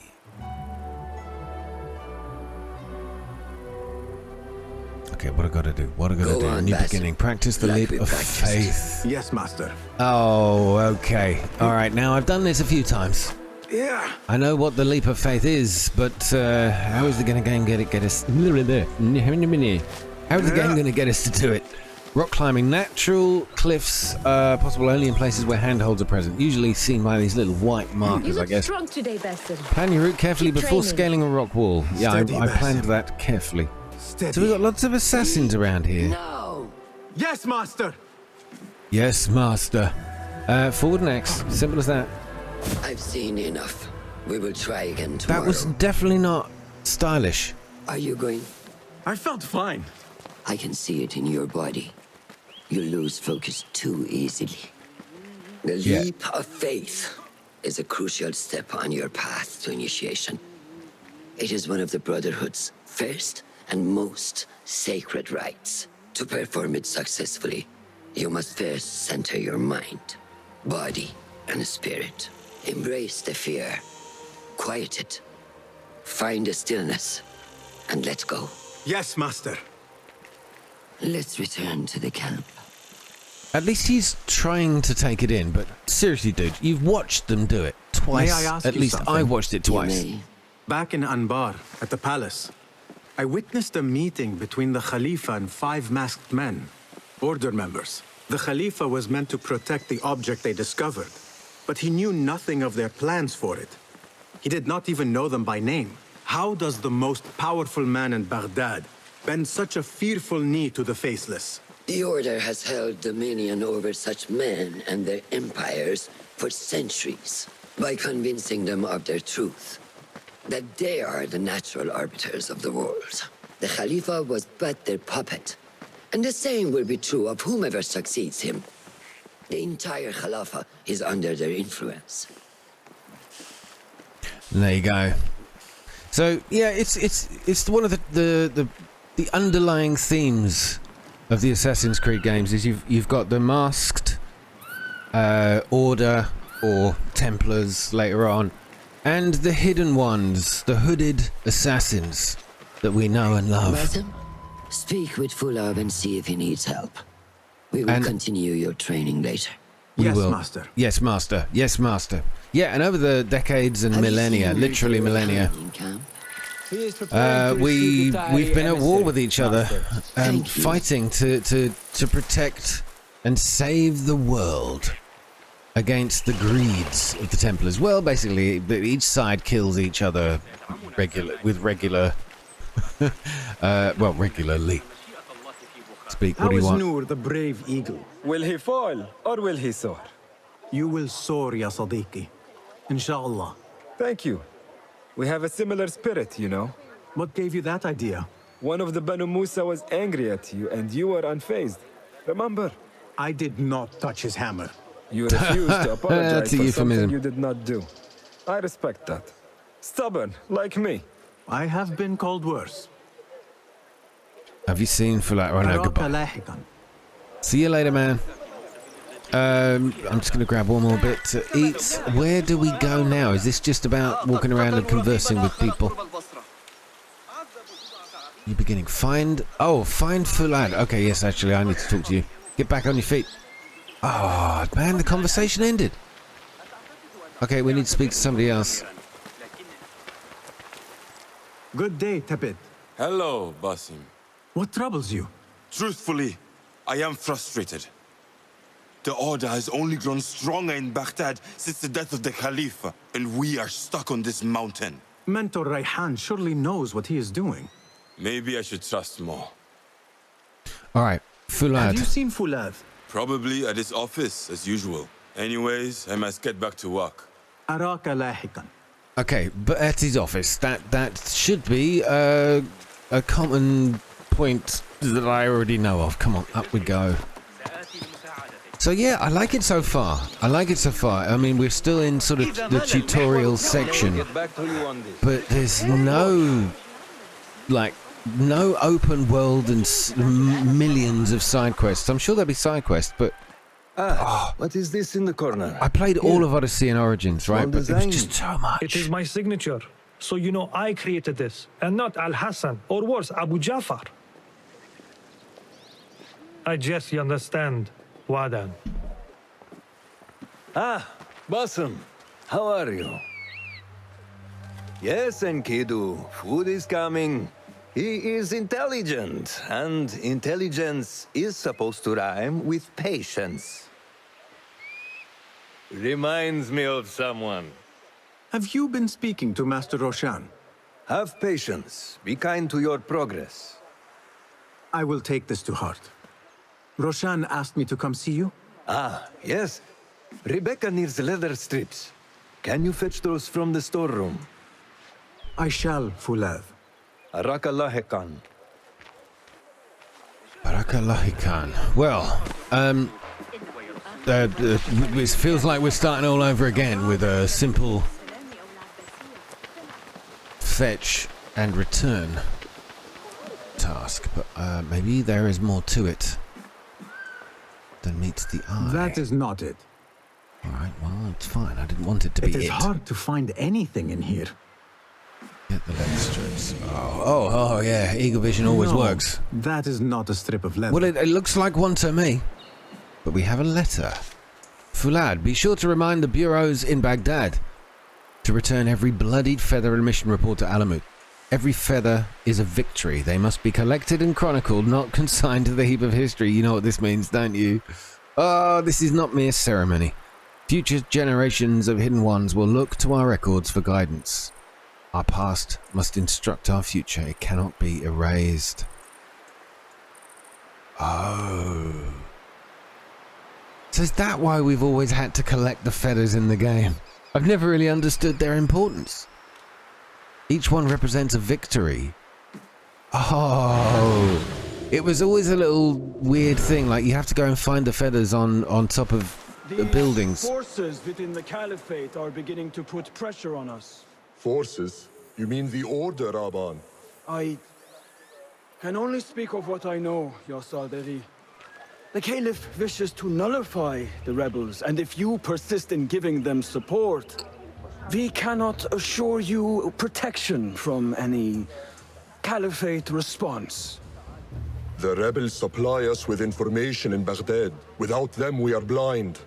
Okay, what I gotta do? What I gotta do? New beginning. Practice the leap of faith. Yes, Master. Oh, okay. Alright, now I've done this a few times. Yeah. I know what the leap of faith is, but how is the game going to get us? How is the game going to get us to do it? Rock climbing, natural cliffs, possible only in places where handholds are present. Usually seen by these little white markers, I guess. Strong today, Basim. Plan your route carefully before scaling a rock wall. Yeah, I planned that carefully. So we've got lots of assassins around here. No. Yes, Master. Yes, Master. Forward and X. Simple as that. I've seen enough. We will try again tomorrow. That was definitely not stylish. Are you going? I felt fine. I can see it in your body. You lose focus too easily. The leap of faith is a crucial step on your path to initiation. It is one of the Brotherhood's first and most sacred rites. To perform it successfully, you must first center your mind, body, and spirit. Embrace the fear, quiet it, find a stillness, and let go. Yes, Master. Let's return to the camp. At least he's trying to take it in, but seriously, dude, you've watched them do it twice. May I ask At you least something? I watched it twice. Back in Anbar, at the palace, I witnessed a meeting between the Khalifa and 5 masked men, order members. The Khalifa was meant to protect the object they discovered, but he knew nothing of their plans for it. He did not even know them by name. How does the most powerful man in Baghdad bend such a fearful knee to the faceless? The Order has held dominion over such men and their empires for centuries by convincing them of their truth, that they are the natural arbiters of the world. The Khalifa was but their puppet, and the same will be true of whomever succeeds him. The entire Khalifa is under their influence. There you go. So yeah, it's one of the underlying themes of the Assassin's Creed games is you've got the masked Order or Templars later on, and the hidden ones, the hooded assassins that we know and love. Basim, speak with Fulab and see if he needs help. We will continue your training later. Yes, Master. Yes, Master. Yes, Master. Yeah, and over the decades and millennia, literally millennia, we've been at war with each other, fighting to protect and save the world against the greeds of the Templars. Well, basically, each side kills each other regularly. Speak. What do you want? How is Noor, the brave eagle? Will he fall or will he soar? You will soar, ya Sadiqi. Inshallah. Thank you. We have a similar spirit, you know. What gave you that idea? One of the Banu Musa was angry at you and you were unfazed. Remember? I did not touch his hammer. You refused to apologize for euphemism. something you did not do. I respect that. Stubborn, like me. I have been called worse. Have you seen Fulat? Oh, no, goodbye. See you later, man. I'm just going to grab one more bit to eat. Where do we go now? Is this just about walking around and conversing with people? You're beginning. Find Fulat. Okay, yes, actually, I need to talk to you. Get back on your feet. Oh, man, the conversation ended. Okay, we need to speak to somebody else. Good day, Tabit. Hello, Basim. What troubles you? Truthfully, I am frustrated. The Order has only grown stronger in Baghdad since the death of the Khalifa, and we are stuck on this mountain. Mentor Rayhan surely knows what he is doing. Maybe I should trust more. All right, Fulad. Have you seen Fulad? Probably at his office, as usual. Anyways, I must get back to work. Araka lahikan. Okay, but at his office, that should be a common point that I already know of. Come on, up we go. So yeah, I like it so far. I mean, we're still in sort of the tutorial section, but there's no open world and millions of side quests. I'm sure there'll be side quests, but what is this in the corner? I played all of Odyssey and Origins, right? But it was just so much. It is my signature, so you know I created this, and not Al-Hassan, or worse, Abu Jafar. I guess you understand. Wadan. Bahim, how are you? Yes, Enkidu, food is coming. He is intelligent, and intelligence is supposed to rhyme with patience. Reminds me of someone. Have you been speaking to Master Roshan? Have patience. Be kind to your progress. I will take this to heart. Roshan asked me to come see you? Yes. Rebecca needs leather strips. Can you fetch those from the storeroom? I shall, Fulad. Barakallah Khan. Barakallah Khan. Well, it feels like we're starting all over again with a simple fetch and return task, but maybe there is more to it than meets the eye. That is not it. All right, well, it's fine. I didn't want it to be it. It is hard to find anything in here. Get the leather strips. Oh, yeah. Eagle vision always works. That is not a strip of leather. Well, it looks like one to me. But we have a letter. Fulad, be sure to remind the bureaus in Baghdad to return every bloodied feather and mission report to Alamut. Every feather is a victory. They must be collected and chronicled, not consigned to the heap of history. You know what this means, don't you? Oh, this is not mere ceremony. Future generations of Hidden Ones will look to our records for guidance. Our past must instruct our future. It cannot be erased. Oh. So is that why we've always had to collect the feathers in the game? I've never really understood their importance. Each one represents a victory. Oh. It was always a little weird thing, like you have to go and find the feathers on top of the buildings. Forces within the Caliphate are beginning to put pressure on us. Forces? You mean the Order, Aban? I can only speak of what I know, Ya Saderi. The Caliph wishes to nullify the rebels, and if you persist in giving them support, we cannot assure you protection from any Caliphate response. The rebels supply us with information in Baghdad. Without them, we are blind.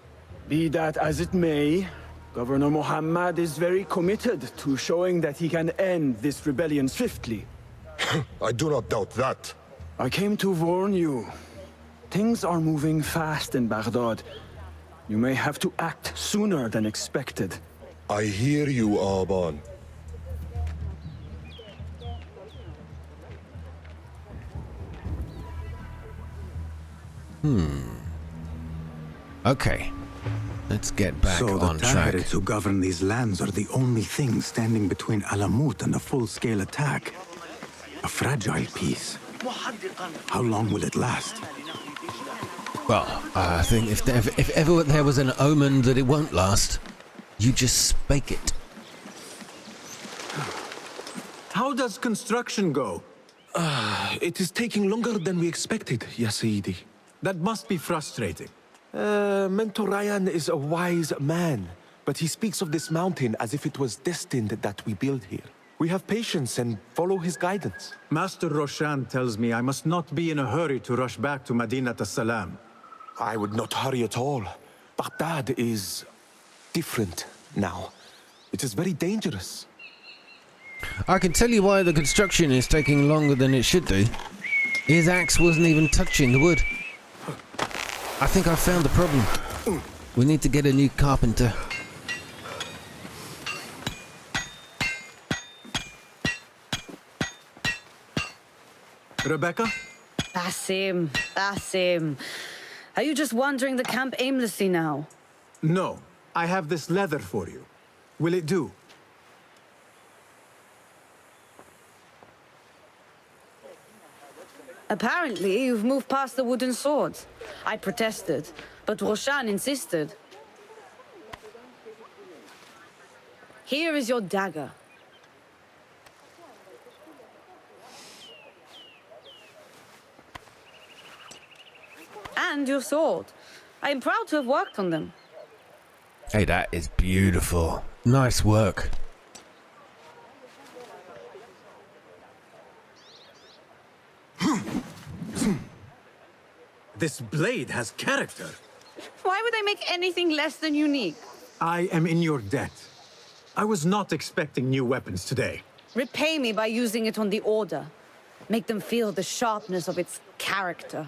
Be that as it may, Governor Muhammad is very committed to showing that he can end this rebellion swiftly. I do not doubt that. I came to warn you. Things are moving fast in Baghdad. You may have to act sooner than expected. I hear you, Aban. Okay. Let's get back on track. So the Tahirids who govern these lands are the only thing standing between Alamut and a full-scale attack. A fragile peace. How long will it last? Well, I think if ever there was an omen that it won't last, you just spake it. How does construction go? It is taking longer than we expected, Ya Sayyidi. That must be frustrating. Mentor Ryan is a wise man, but he speaks of this mountain as if it was destined that we build here. We have patience and follow his guidance. Master Roshan tells me I must not be in a hurry to rush back to Madinat as-Salam. I would not hurry at all. Baghdad is different now. It is very dangerous. I can tell you why the construction is taking longer than it should do. His axe wasn't even touching the wood. I think I found the problem. We need to get a new carpenter. Rebecca? Bahim. Are you just wandering the camp aimlessly now? No. I have this leather for you. Will it do? Apparently, you've moved past the wooden swords. I protested, but Roshan insisted. Here is your dagger. And your sword. I am proud to have worked on them. Hey, that is beautiful. Nice work. This blade has character. Why would I make anything less than unique? I am in your debt. I was not expecting new weapons today. Repay me by using it on the Order. Make them feel the sharpness of its character.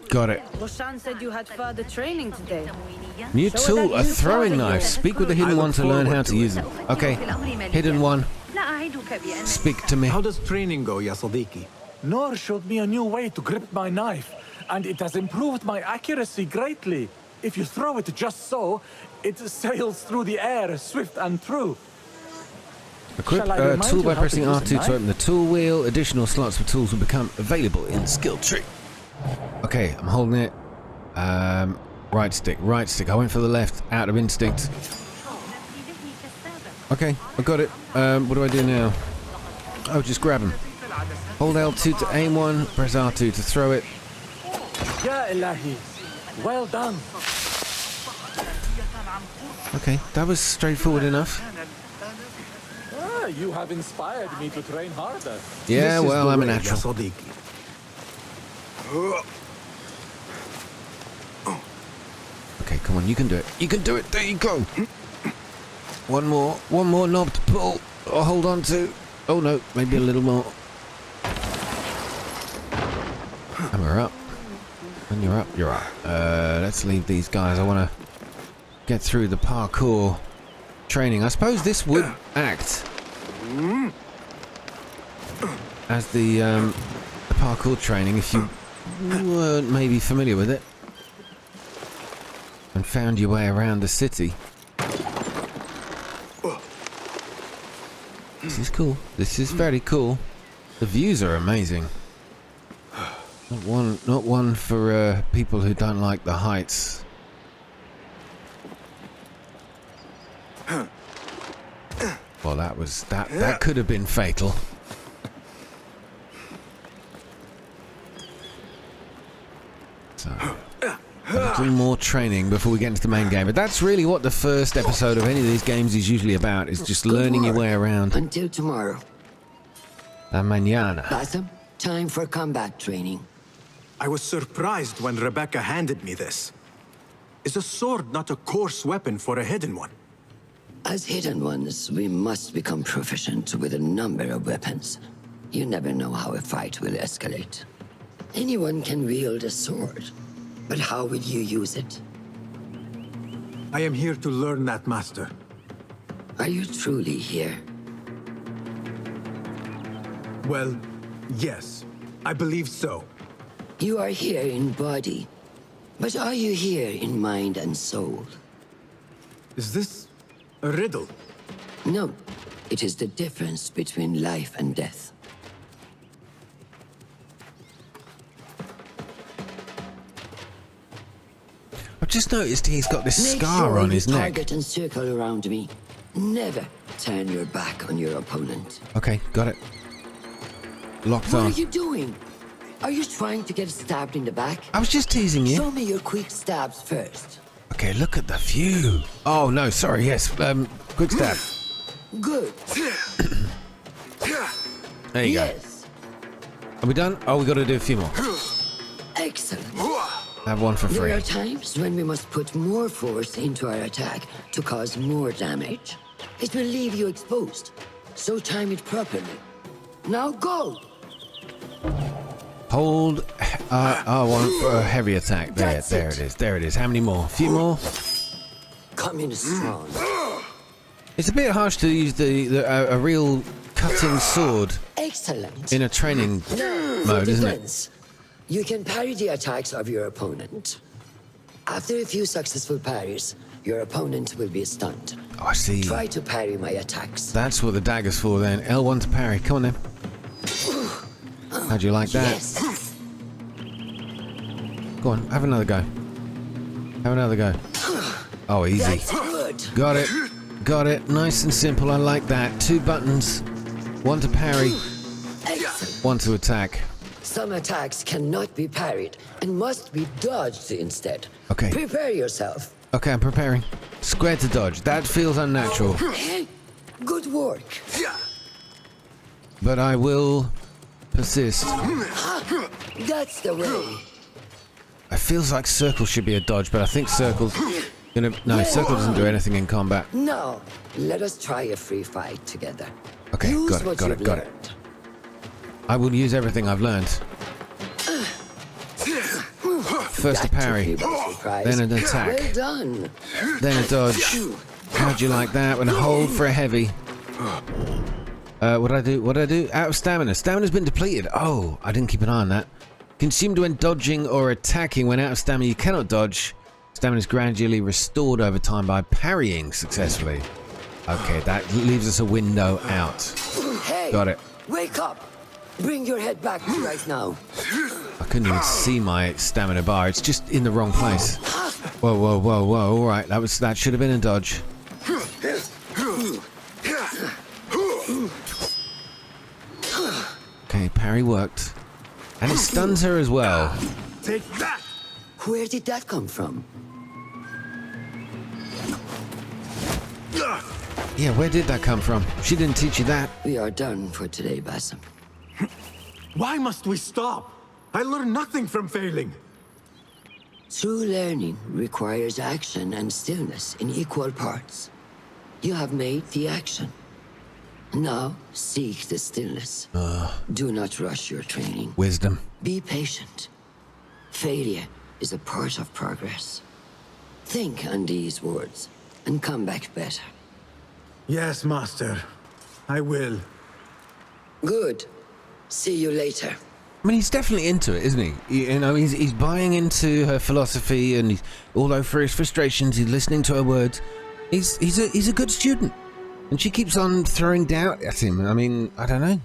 Got it. Roshan said you had further training today. New Show her tool, that a new throwing sword of knife. yours. Speak with the hidden one to learn how to use it. Okay, hidden one. Speak to me. How does training go, ya Sadiqi? Noor showed me a new way to grip my knife, and it has improved my accuracy greatly. If you throw it just so, it sails through the air, swift and true. Equip Shall I a remind tool you by how to pressing use the R2 to knife? open the tool wheel. Additional slots for tools will become available in the skill tree. Okay, I'm holding it. Right stick. I went for the left, out of instinct. Okay, I got it. What do I do now? Oh, just grab him. Hold L2 to aim one, press R2 to throw it. Ya Ilahi, well done. Okay, that was straightforward enough. Ah, you have inspired me to train harder. Yeah, well, I'm a way, natural. ya Sadiqi. Okay, come on, you can do it. You can do it. There you go. One more knob to pull or hold on to. Oh no, maybe a little more. And we're up. And you're up. You're up. Let's leave these guys. I want to get through the parkour training. I suppose this would act as the parkour training if you weren't maybe familiar with it and found your way around the city. This is cool. This is very cool. The views are amazing. Not one for people who don't like the heights. Well, that could have been fatal. So, a little more training before we get into the main game. But that's really what the first episode of any of these games is usually about, is just learning your way around. Until tomorrow. La mañana. Basim, time for combat training. I was surprised when Rebecca handed me this. Is a sword not a coarse weapon for a hidden one? As hidden ones, we must become proficient with a number of weapons. You never know how a fight will escalate. Anyone can wield a sword, but how would you use it? I am here to learn that, Master. Are you truly here? Well, yes. I believe so. You are here in body, but are you here in mind and soul? Is this a riddle? No. It is the difference between life and death. I've just noticed he's got this Make scar sure on you his neck. target and circle around me. Never turn your back on your opponent. Okay, got it. Locked What on. are you doing? Are you trying to get stabbed in the back? I was just teasing you. Show me your quick stabs first. Okay, look at the view. Oh no, sorry. Yes, quick stab. Good. There you go. Are we done? Oh, we got to do a few more. Excellent. Have one for There free. are times when we must put more force into our attack to cause more damage. It will leave you exposed, so time it properly. Now go! Hold R1 for a heavy attack. There it is. There it is. How many more? A few more? Come in strong. It's a bit harsh to use a real cutting sword Excellent. in a training Now, mode, for isn't it? defense, you can parry the attacks of your opponent. After a few successful parries, your opponent will be stunned. Oh, I see. Try to parry my attacks. That's what the dagger's for then. L1 to parry. Come on then. How'd you like that? Yes. Go on, have another go. Have another go. Oh, easy. That's good. Got it. Got it. Nice and simple. I like that. 2 buttons. 1 to parry. Excellent. 1 to attack. Some attacks cannot be parried and must be dodged instead. Okay. Prepare yourself. Okay, I'm preparing. Square to dodge. That feels unnatural. Good work. But I will persist. That's the way. It feels like circle should be a dodge, but I think circle's gonna... No, circle doesn't do anything in combat. Now, let us try a free fight together. Okay, Use got it, what got it, you've got it. learned. I will use everything I've learned. First a parry, then an attack, Well done. then a dodge. How'd you like that? And a hold for a heavy. What did I do? Out of stamina. Stamina's been depleted. Oh, I didn't keep an eye on that. Consumed when dodging or attacking. When out of stamina, you cannot dodge. Stamina is gradually restored over time by parrying successfully. Okay, that leaves us a window out. Hey, Got it. wake up. Bring your head back right now. I couldn't even see my stamina bar. It's just in the wrong place. Whoa, whoa, whoa, whoa. All right, that should have been a dodge. Okay, parry worked. And it stuns her as well. Take that! Where did that come from? Yeah, where did that come from? She didn't teach you that. We are done for today, Bahim. Why must we stop? I learned nothing from failing. True learning requires action and stillness in equal parts. You have made the action. Now, seek the stillness. Do not rush your training. Wisdom. Be patient. Failure is a part of progress. Think on these words and come back better. Yes, Master. I will. Good. See you later. I mean, he's definitely into it, isn't he? You know, he's buying into her philosophy, and although for his frustrations, he's listening to her words. He's a good student, and she keeps on throwing doubt at him. I mean, I don't know.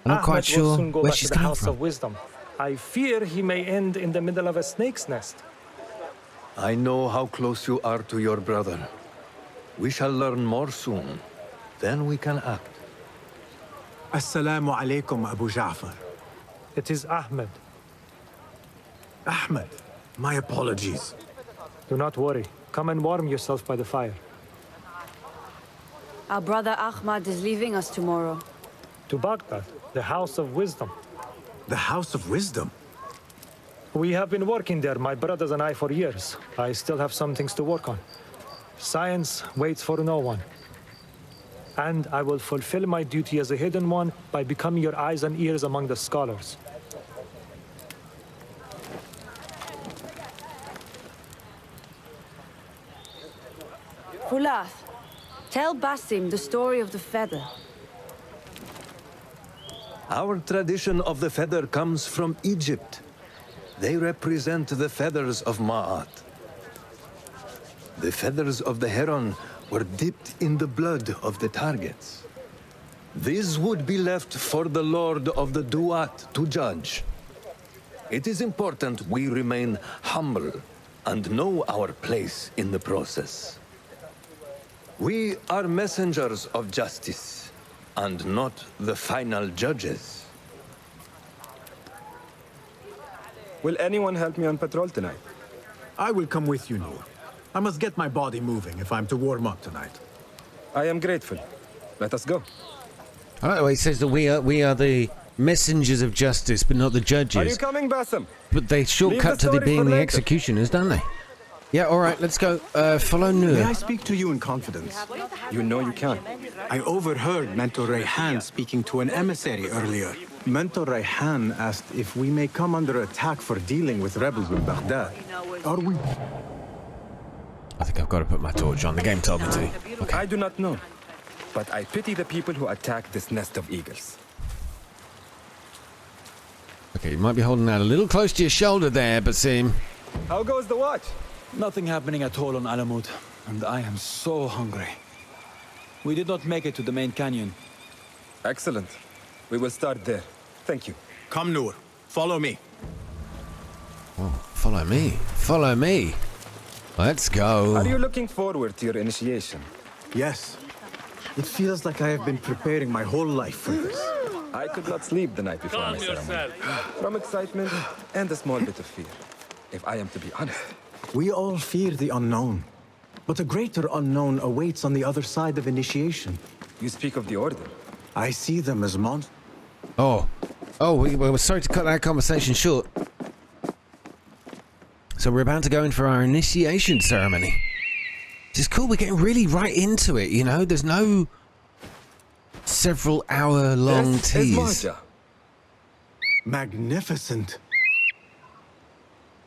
I'm not quite sure where she's coming House from. of Wisdom. I fear he may end in the middle of a snake's nest. I know how close you are to your brother. We shall learn more soon. Then we can act. Assalamu alaikum, Abu Ja'far. It is Ahmed. Ahmed, my apologies. Do not worry. Come and warm yourself by the fire. Our brother Ahmad is leaving us tomorrow. To Baghdad, the House of Wisdom. The House of Wisdom? We have been working there, my brothers and I, for years. I still have some things to work on. Science waits for no one. And I will fulfill my duty as a hidden one by becoming your eyes and ears among the scholars. Fulath, tell Basim the story of the feather. Our tradition of the feather comes from Egypt. They represent the feathers of Ma'at. The feathers of the heron were dipped in the blood of the targets. These would be left for the Lord of the Duat to judge. It is important we remain humble and know our place in the process. We are messengers of justice, and not the final judges. Will anyone help me on patrol tonight? I will come with you, Noor. I must get my body moving if I'm to warm up tonight. I am grateful. Let us go. I like the way he says that we are the messengers of justice, but not the judges. Are you coming, Basim? But they shortcut to being the executioners, don't they? Yeah, all right, let's go. Follow Noor. May I speak to you in confidence? You know you can. I overheard Mentor Rayhan speaking to an emissary earlier. Mentor Rayhan asked if we may come under attack for dealing with rebels in Baghdad. Are we? I think I've got to put my torch on. The game told me to. Okay. I do not know, but I pity the people who attack this nest of eagles. Okay, you might be holding that a little close to your shoulder there, Basim. How goes the watch? Nothing happening at all on Alamut. and I am so hungry. We did not make it to the main canyon. Excellent. We will start there. Thank you. Come, Noor. Follow me. Oh, follow me. Follow me. Let's go. Are you looking forward to your initiation? Yes. It feels like I have been preparing my whole life for this. I could not sleep the night before my ceremony. From excitement and a small bit of fear, if I am to be honest. We all fear the unknown. But a greater unknown awaits on the other side of initiation. You speak of the Order. I see them as monsters. Oh, we were sorry to cut that conversation short. So we're about to go in for our initiation ceremony. This is cool. We're getting really right into it, you know? There's no several hour-long tease. Magnificent.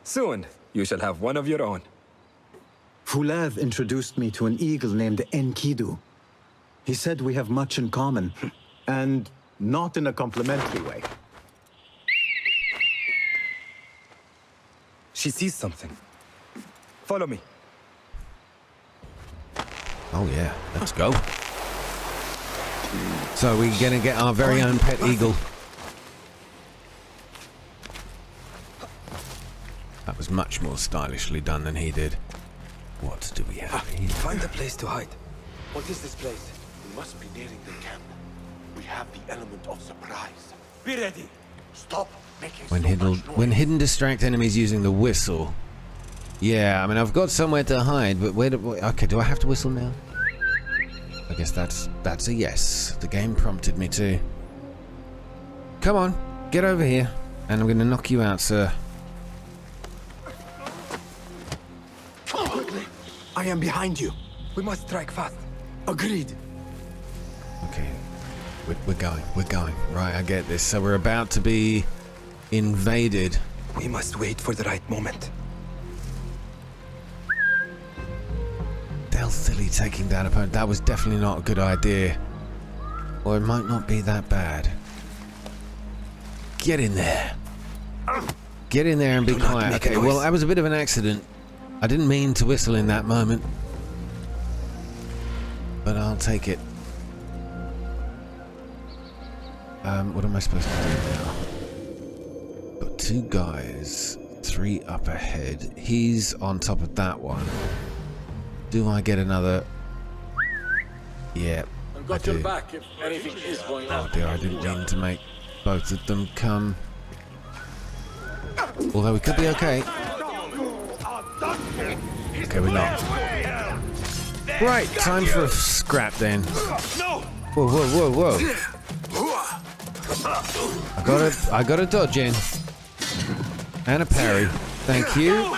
Soon, you shall have one of your own. Fulad introduced me to an eagle named Enkidu. He said we have much in common, and not in a complimentary way. She sees something. Follow me. Oh yeah, let's go. So we're gonna get our very own pet eagle. That was much more stylishly done than he did. What do we have here? Find a place to hide. What is this place? We must be nearing the camp. We have the element of surprise. Be ready. Stop making When hidden, distract enemies using the whistle. Yeah, I mean, I've got somewhere to hide, but okay, do I have to whistle now? I guess that's a yes. The game prompted me to. Come on, get over here, and I'm going to knock you out, sir. Quickly, I am behind you. We must strike fast. Agreed. Okay, we're going. Right, I get this. So we're about to be invaded. We must wait for the right moment. Stealthily taking down opponent. That was definitely not a good idea. Or it might not be that bad. Get in there. Get in there and be quiet. Okay, well, that was a bit of an accident. I didn't mean to whistle in that moment. But I'll take it. What am I supposed to do now? Got two guys. 3 up ahead. He's on top of that one. Do I get another? Yeah, I've got your back if anything is going on. Oh dear, I didn't mean to make both of them come. Although we could be okay. Okay, we're not. Right, time for a scrap then. Whoa, whoa, whoa, whoa. I got a dodge in. And a parry. Thank you.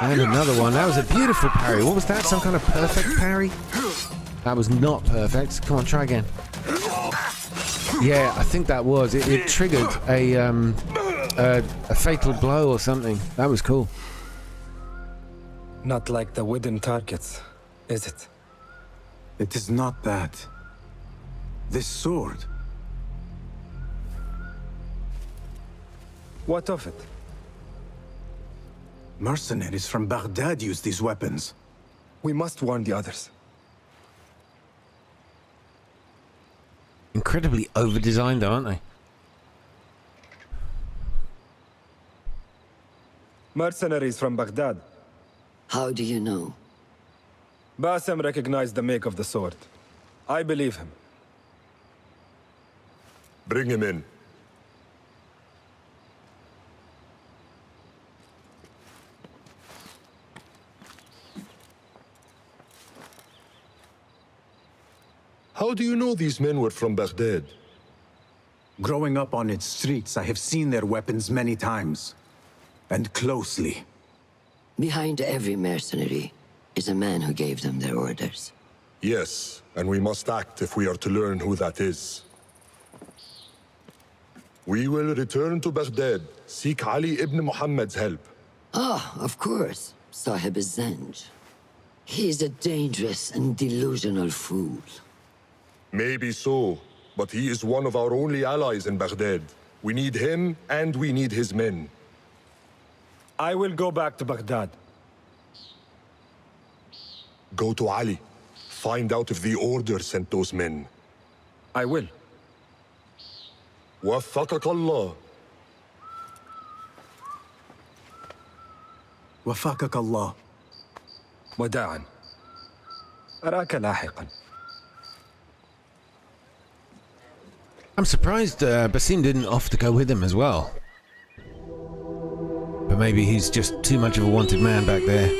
And another one. That was a beautiful parry. What was that? Some kind of perfect parry? That was not perfect. Come on, try again. Yeah, I think that was. It triggered a fatal blow or something. That was cool. Not like the wooden targets, is it? It is not that. This sword. What of it? Mercenaries from Baghdad use these weapons. We must warn the others. Incredibly over-designed, though, aren't they? Mercenaries from Baghdad. How do you know? Bahim recognized the make of the sword. I believe him. Bring him in. How do you know these men were from Baghdad? Growing up on its streets, I have seen their weapons many times. And closely. Behind every mercenary is a man who gave them their orders. Yes, and we must act if we are to learn who that is. We will return to Baghdad, seek Ali ibn Muhammad's help. Ah, of course. Sahib is Zenj. He is a dangerous and delusional fool. Maybe so, but he is one of our only allies in Baghdad. We need him, and we need his men. I will go back to Baghdad. Go to Ali. Find out if the Order sent those men. I will. وفقك الله. وفقك الله. وداعا. أراك لاحقا. I'm surprised Bahim didn't offer to go with him as well. But maybe he's just too much of a wanted man back there.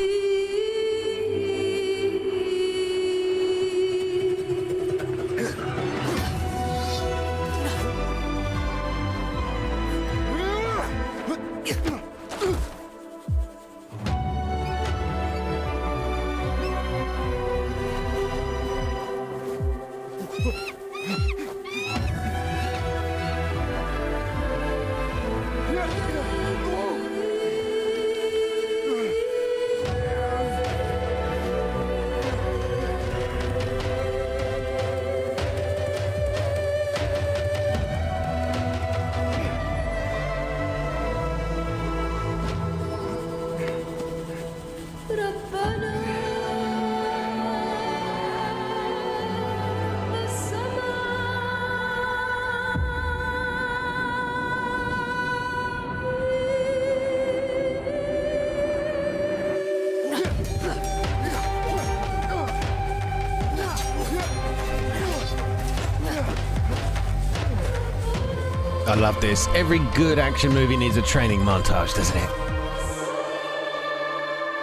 I love this. Every good action movie needs a training montage, doesn't it?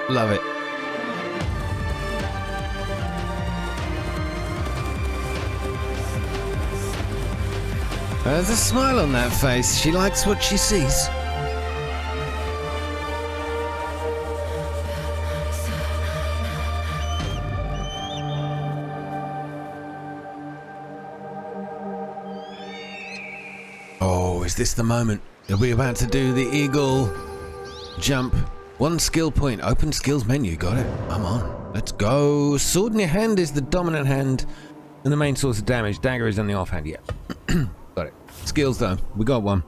Love it. There's a smile on that face. She likes what she sees. Oh, is this the moment? Are we about to do the eagle jump? 1 skill point. Open skills menu. Got it. I'm on. Let's go. Sword in your hand is the dominant hand and the main source of damage. Dagger is on the offhand. Yeah. Got it. Skills though. We got one.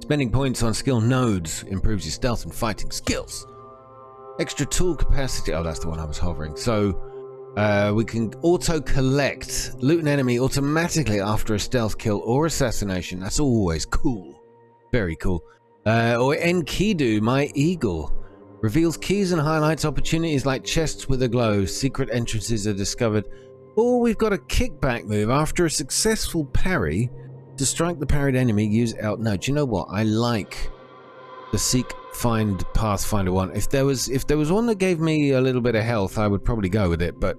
Spending points on skill nodes improves your stealth and fighting skills. Extra tool capacity. Oh, that's the one I was hovering. So we can auto-collect loot an enemy automatically after a stealth kill or assassination. That's always cool. Very cool. Or Enkidu, my eagle. Reveals keys and highlights opportunities like chests with a glow. Secret entrances are discovered. Or we've got a kickback move. After a successful parry, to strike the parried enemy, use out. No, do you know what? I like the Seek Find Pathfinder one. If there was one that gave me a little bit of health, I would probably go with it, but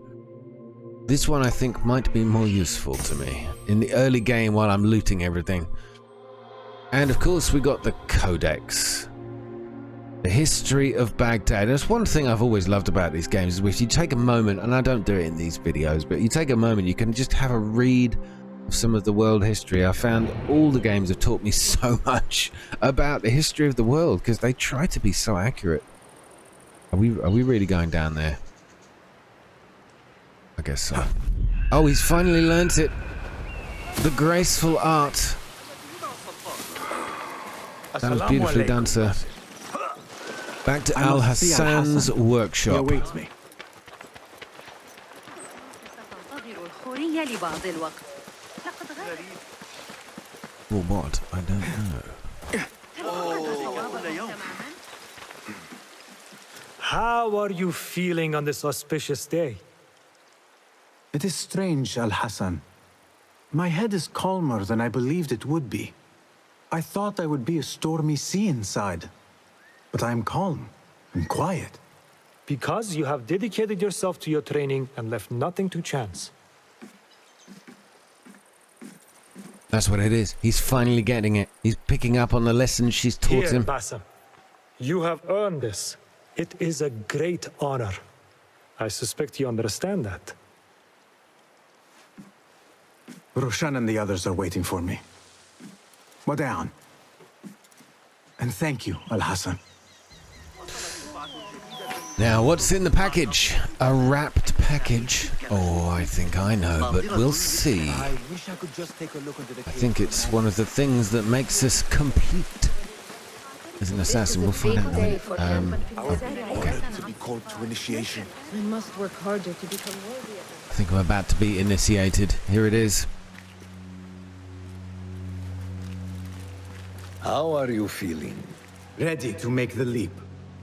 this one I think might be more useful to me in the early game while I'm looting everything. And of course we got the Codex. The history of Baghdad. That's one thing I've always loved about these games, is if you take a moment, and I don't do it in these videos, but you take a moment, you can just have a read of some of the world history. I found all the games have taught me so much about the history of the world because they try to be so accurate. Are we really going down there? I guess so. Oh, he's finally learnt it. The graceful art. That was beautifully done, sir. Back to Al Hassan's workshop. He awaits me. Or what? I don't know. How are you feeling on this auspicious day? It is strange, Al Hassan. My head is calmer than I believed it would be. I thought I would be a stormy sea inside. But I am calm and quiet. Because you have dedicated yourself to your training and left nothing to chance. That's what it is. He's finally getting it. He's picking up on the lessons she's taught Here, him. Bahim, you have earned this. It is a great honor. I suspect you understand that. Roshan and the others are waiting for me. Down. And thank you, Al Hassan. Now, what's in the package? A wrapped package? Oh, I think I know, but we'll see. I think it's one of the things that makes us complete. As an assassin, we'll find out in a minute. To be called to initiation. I must work harder to become worthy of I think I'm about to be initiated. Here it is. How are you feeling? Ready to make the leap.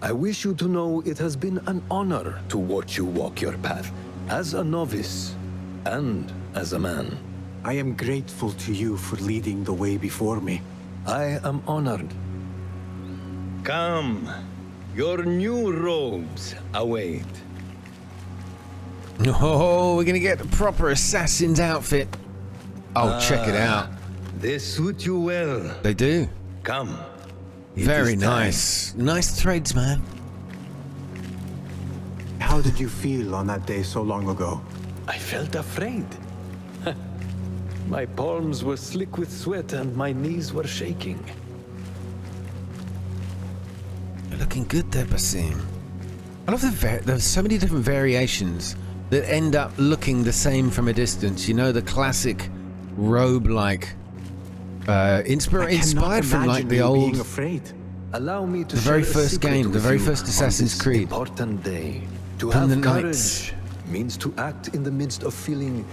I wish you to know it has been an honor to watch you walk your path, as a novice and as a man. I am grateful to you for leading the way before me. I am honored. Come, your new robes await. Oh, we're gonna get a proper assassin's outfit. Oh, check it out. They suit you well. They do. Come. Very nice. Nice tradesman. How did you feel on that day so long ago? I felt afraid. My palms were slick with sweat and my knees were shaking. You're looking good there, Bahim. I love there's so many different variations that end up looking the same from a distance. You know, the classic robe-like, inspired from like the old, being afraid. Allow me to the very share a first secret game, the with very you first on Assassin's this Creed. Important day. To From have the Knights. courage means to act in the midst of feeling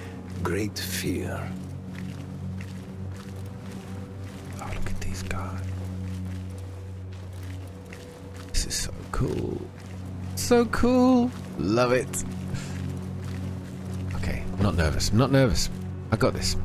great fear. Oh, look at these guys. This is so cool. So cool. Love it. Okay, I'm not nervous. I'm not nervous. I got this.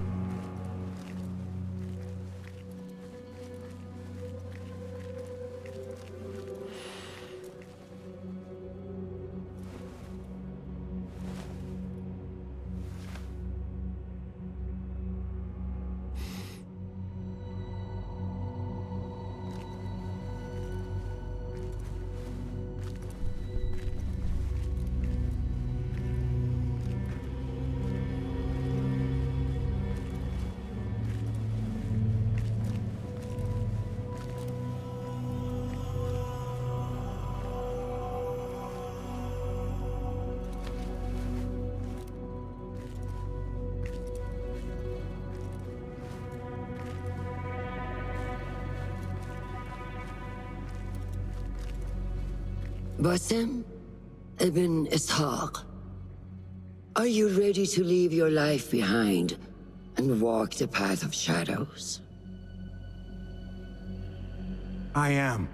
Bahim ibn Ishaq, are you ready to leave your life behind and walk the path of shadows? I am.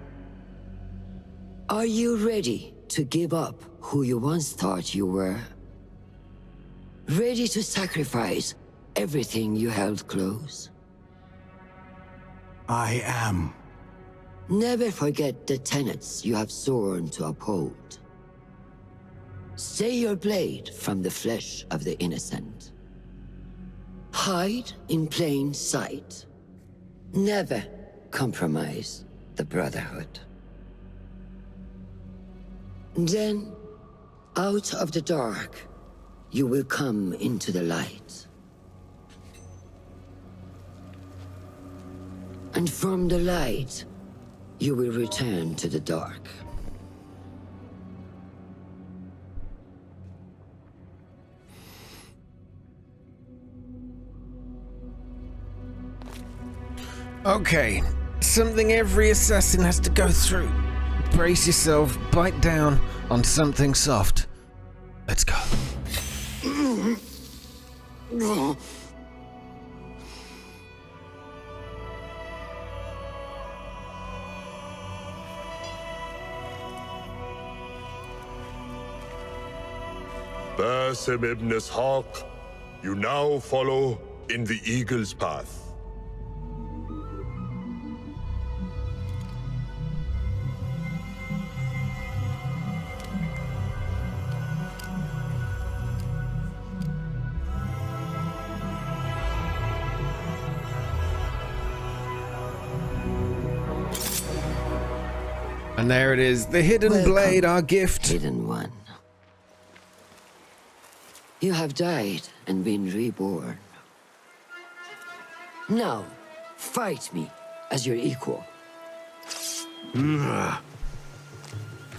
Are you ready to give up who you once thought you were? Ready to sacrifice everything you held close? I am. Never forget the tenets you have sworn to uphold. Stay your blade from the flesh of the innocent. Hide in plain sight. Never compromise the Brotherhood. Then, out of the dark, you will come into the light. And from the light, you will return to the dark. Okay, something every assassin has to go through. Brace yourself, bite down on something soft. Let's go. Bahim ibn Ishaq, you now follow in the Eagle's path. And there it is, the hidden blade, our gift. Hidden one. You have died and been reborn. Now, fight me as your equal. I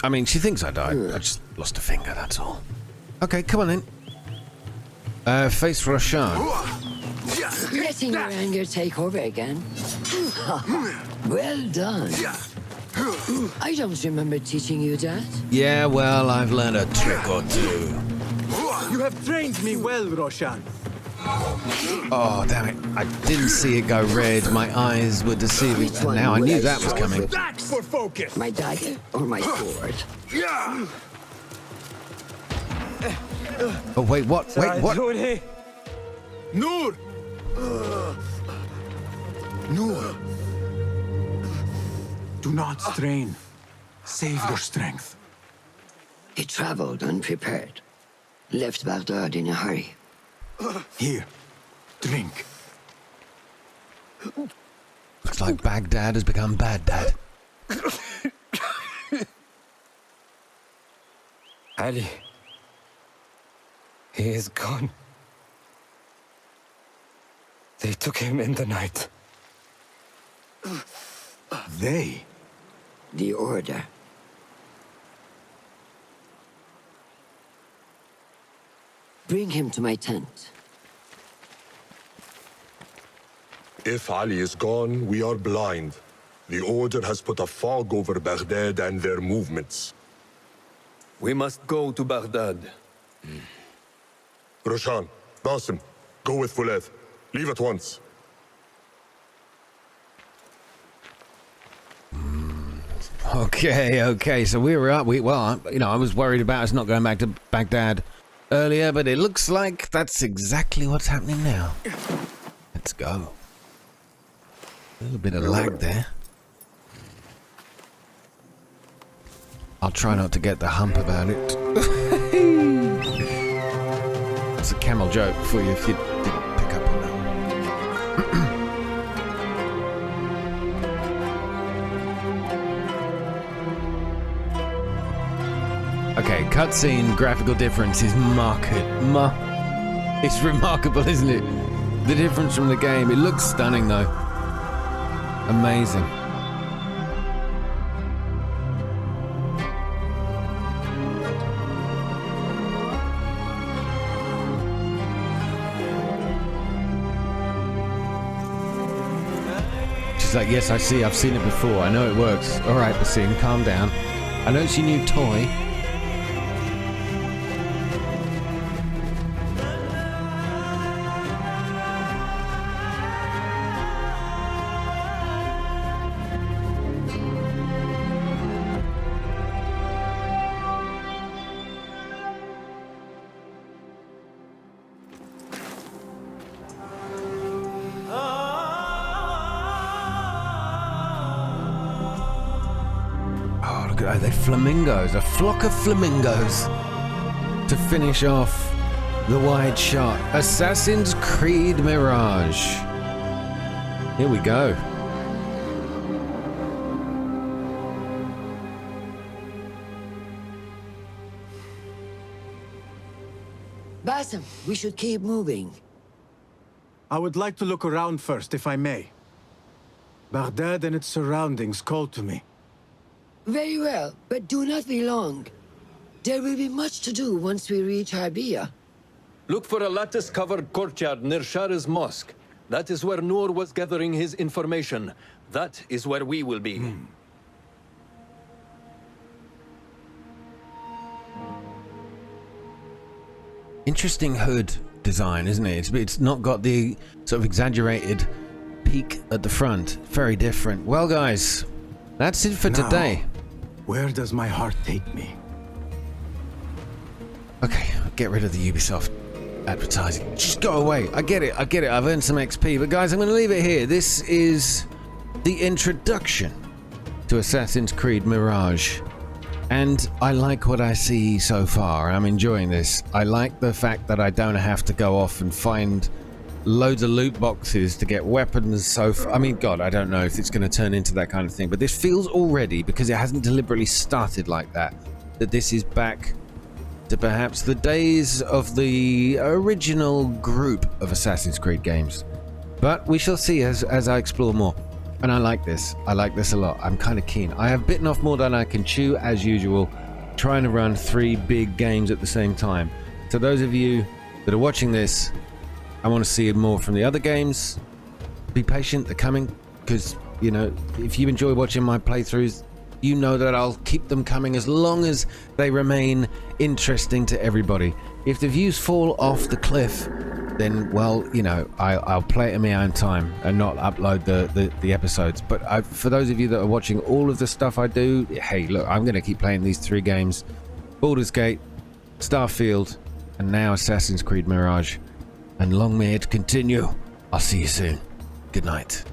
mean, she thinks I died. I just lost a finger, that's all. Okay, come on then. Face Roshan. Letting your anger take over again. Well done. I don't remember teaching you that. Yeah, well, I've learned a trick or two. You have trained me well, Roshan. Oh, damn it. I didn't see it go red. My eyes were deceiving. And now I knew that was coming. For focus. My dagger or my sword? Oh, wait, what? Wait, what? Noor! Noor! Do not strain. Save your strength. He traveled unprepared. Left Baghdad in a hurry. Here, drink. Looks like Baghdad has become bad, Dad. Ali. He is gone. They took him in the night. They? The Order. Bring him to my tent. If Ali is gone, we are blind. The Order has put a fog over Baghdad and their movements. We must go to Baghdad. Roshan, Basim, go with Fuleth. Leave at once. Okay, so we were up. Well, you know, I was worried about us not going back to Baghdad earlier, but it looks like that's exactly what's happening now. Let's go. A little bit of lag there. I'll try not to get the hump about it. It's a camel joke for you if you didn't pick up on that. Okay, cutscene graphical difference is marked. It's remarkable, isn't it? The difference from the game. It looks stunning, though. Amazing. She's like, yes, I see. I've seen it before. I know it works. All right, Basim, calm down. I know it's your new toy. Are they flamingos? A flock of flamingos to finish off the wide shot. Assassin's Creed Mirage. Here we go. Basim, we should keep moving. I would like to look around first, if I may. Baghdad and its surroundings call to me. Very well, but do not be long. There will be much to do once we reach Harbiya. Look for a lattice-covered courtyard near Shah's mosque. That is where Noor was gathering his information. That is where we will be. Interesting hood design, isn't it? It's not got the sort of exaggerated peak at the front. Very different. Well, guys, that's it for today. Where does my heart take me? Okay, get rid of the Ubisoft advertising. Just go away. I get it. I've earned some XP. But guys, I'm going to leave it here. This is the introduction to Assassin's Creed Mirage. And I like what I see so far. I'm enjoying this. I like the fact that I don't have to go off and find loads of loot boxes to get weapons. I mean, God, I don't know if it's going to turn into that kind of thing. But this feels already, because it hasn't deliberately started like that, that this is back to perhaps the days of the original group of Assassin's Creed games. But we shall see as I explore more. And I like this. I like this a lot. I'm kind of keen. I have bitten off more than I can chew, as usual, trying to run 3 big games at the same time. So those of you that are watching this, I want to see more from the other games. Be patient, they're coming, because, you know, if you enjoy watching my playthroughs, you know that I'll keep them coming as long as they remain interesting to everybody. If the views fall off the cliff, then, well, you know, I'll play it in my own time and not upload the episodes. But for those of you that are watching all of the stuff I do, hey, look, I'm going to keep playing these 3 games. Baldur's Gate, Starfield, and now Assassin's Creed Mirage. And long may it continue. I'll see you soon. Good night.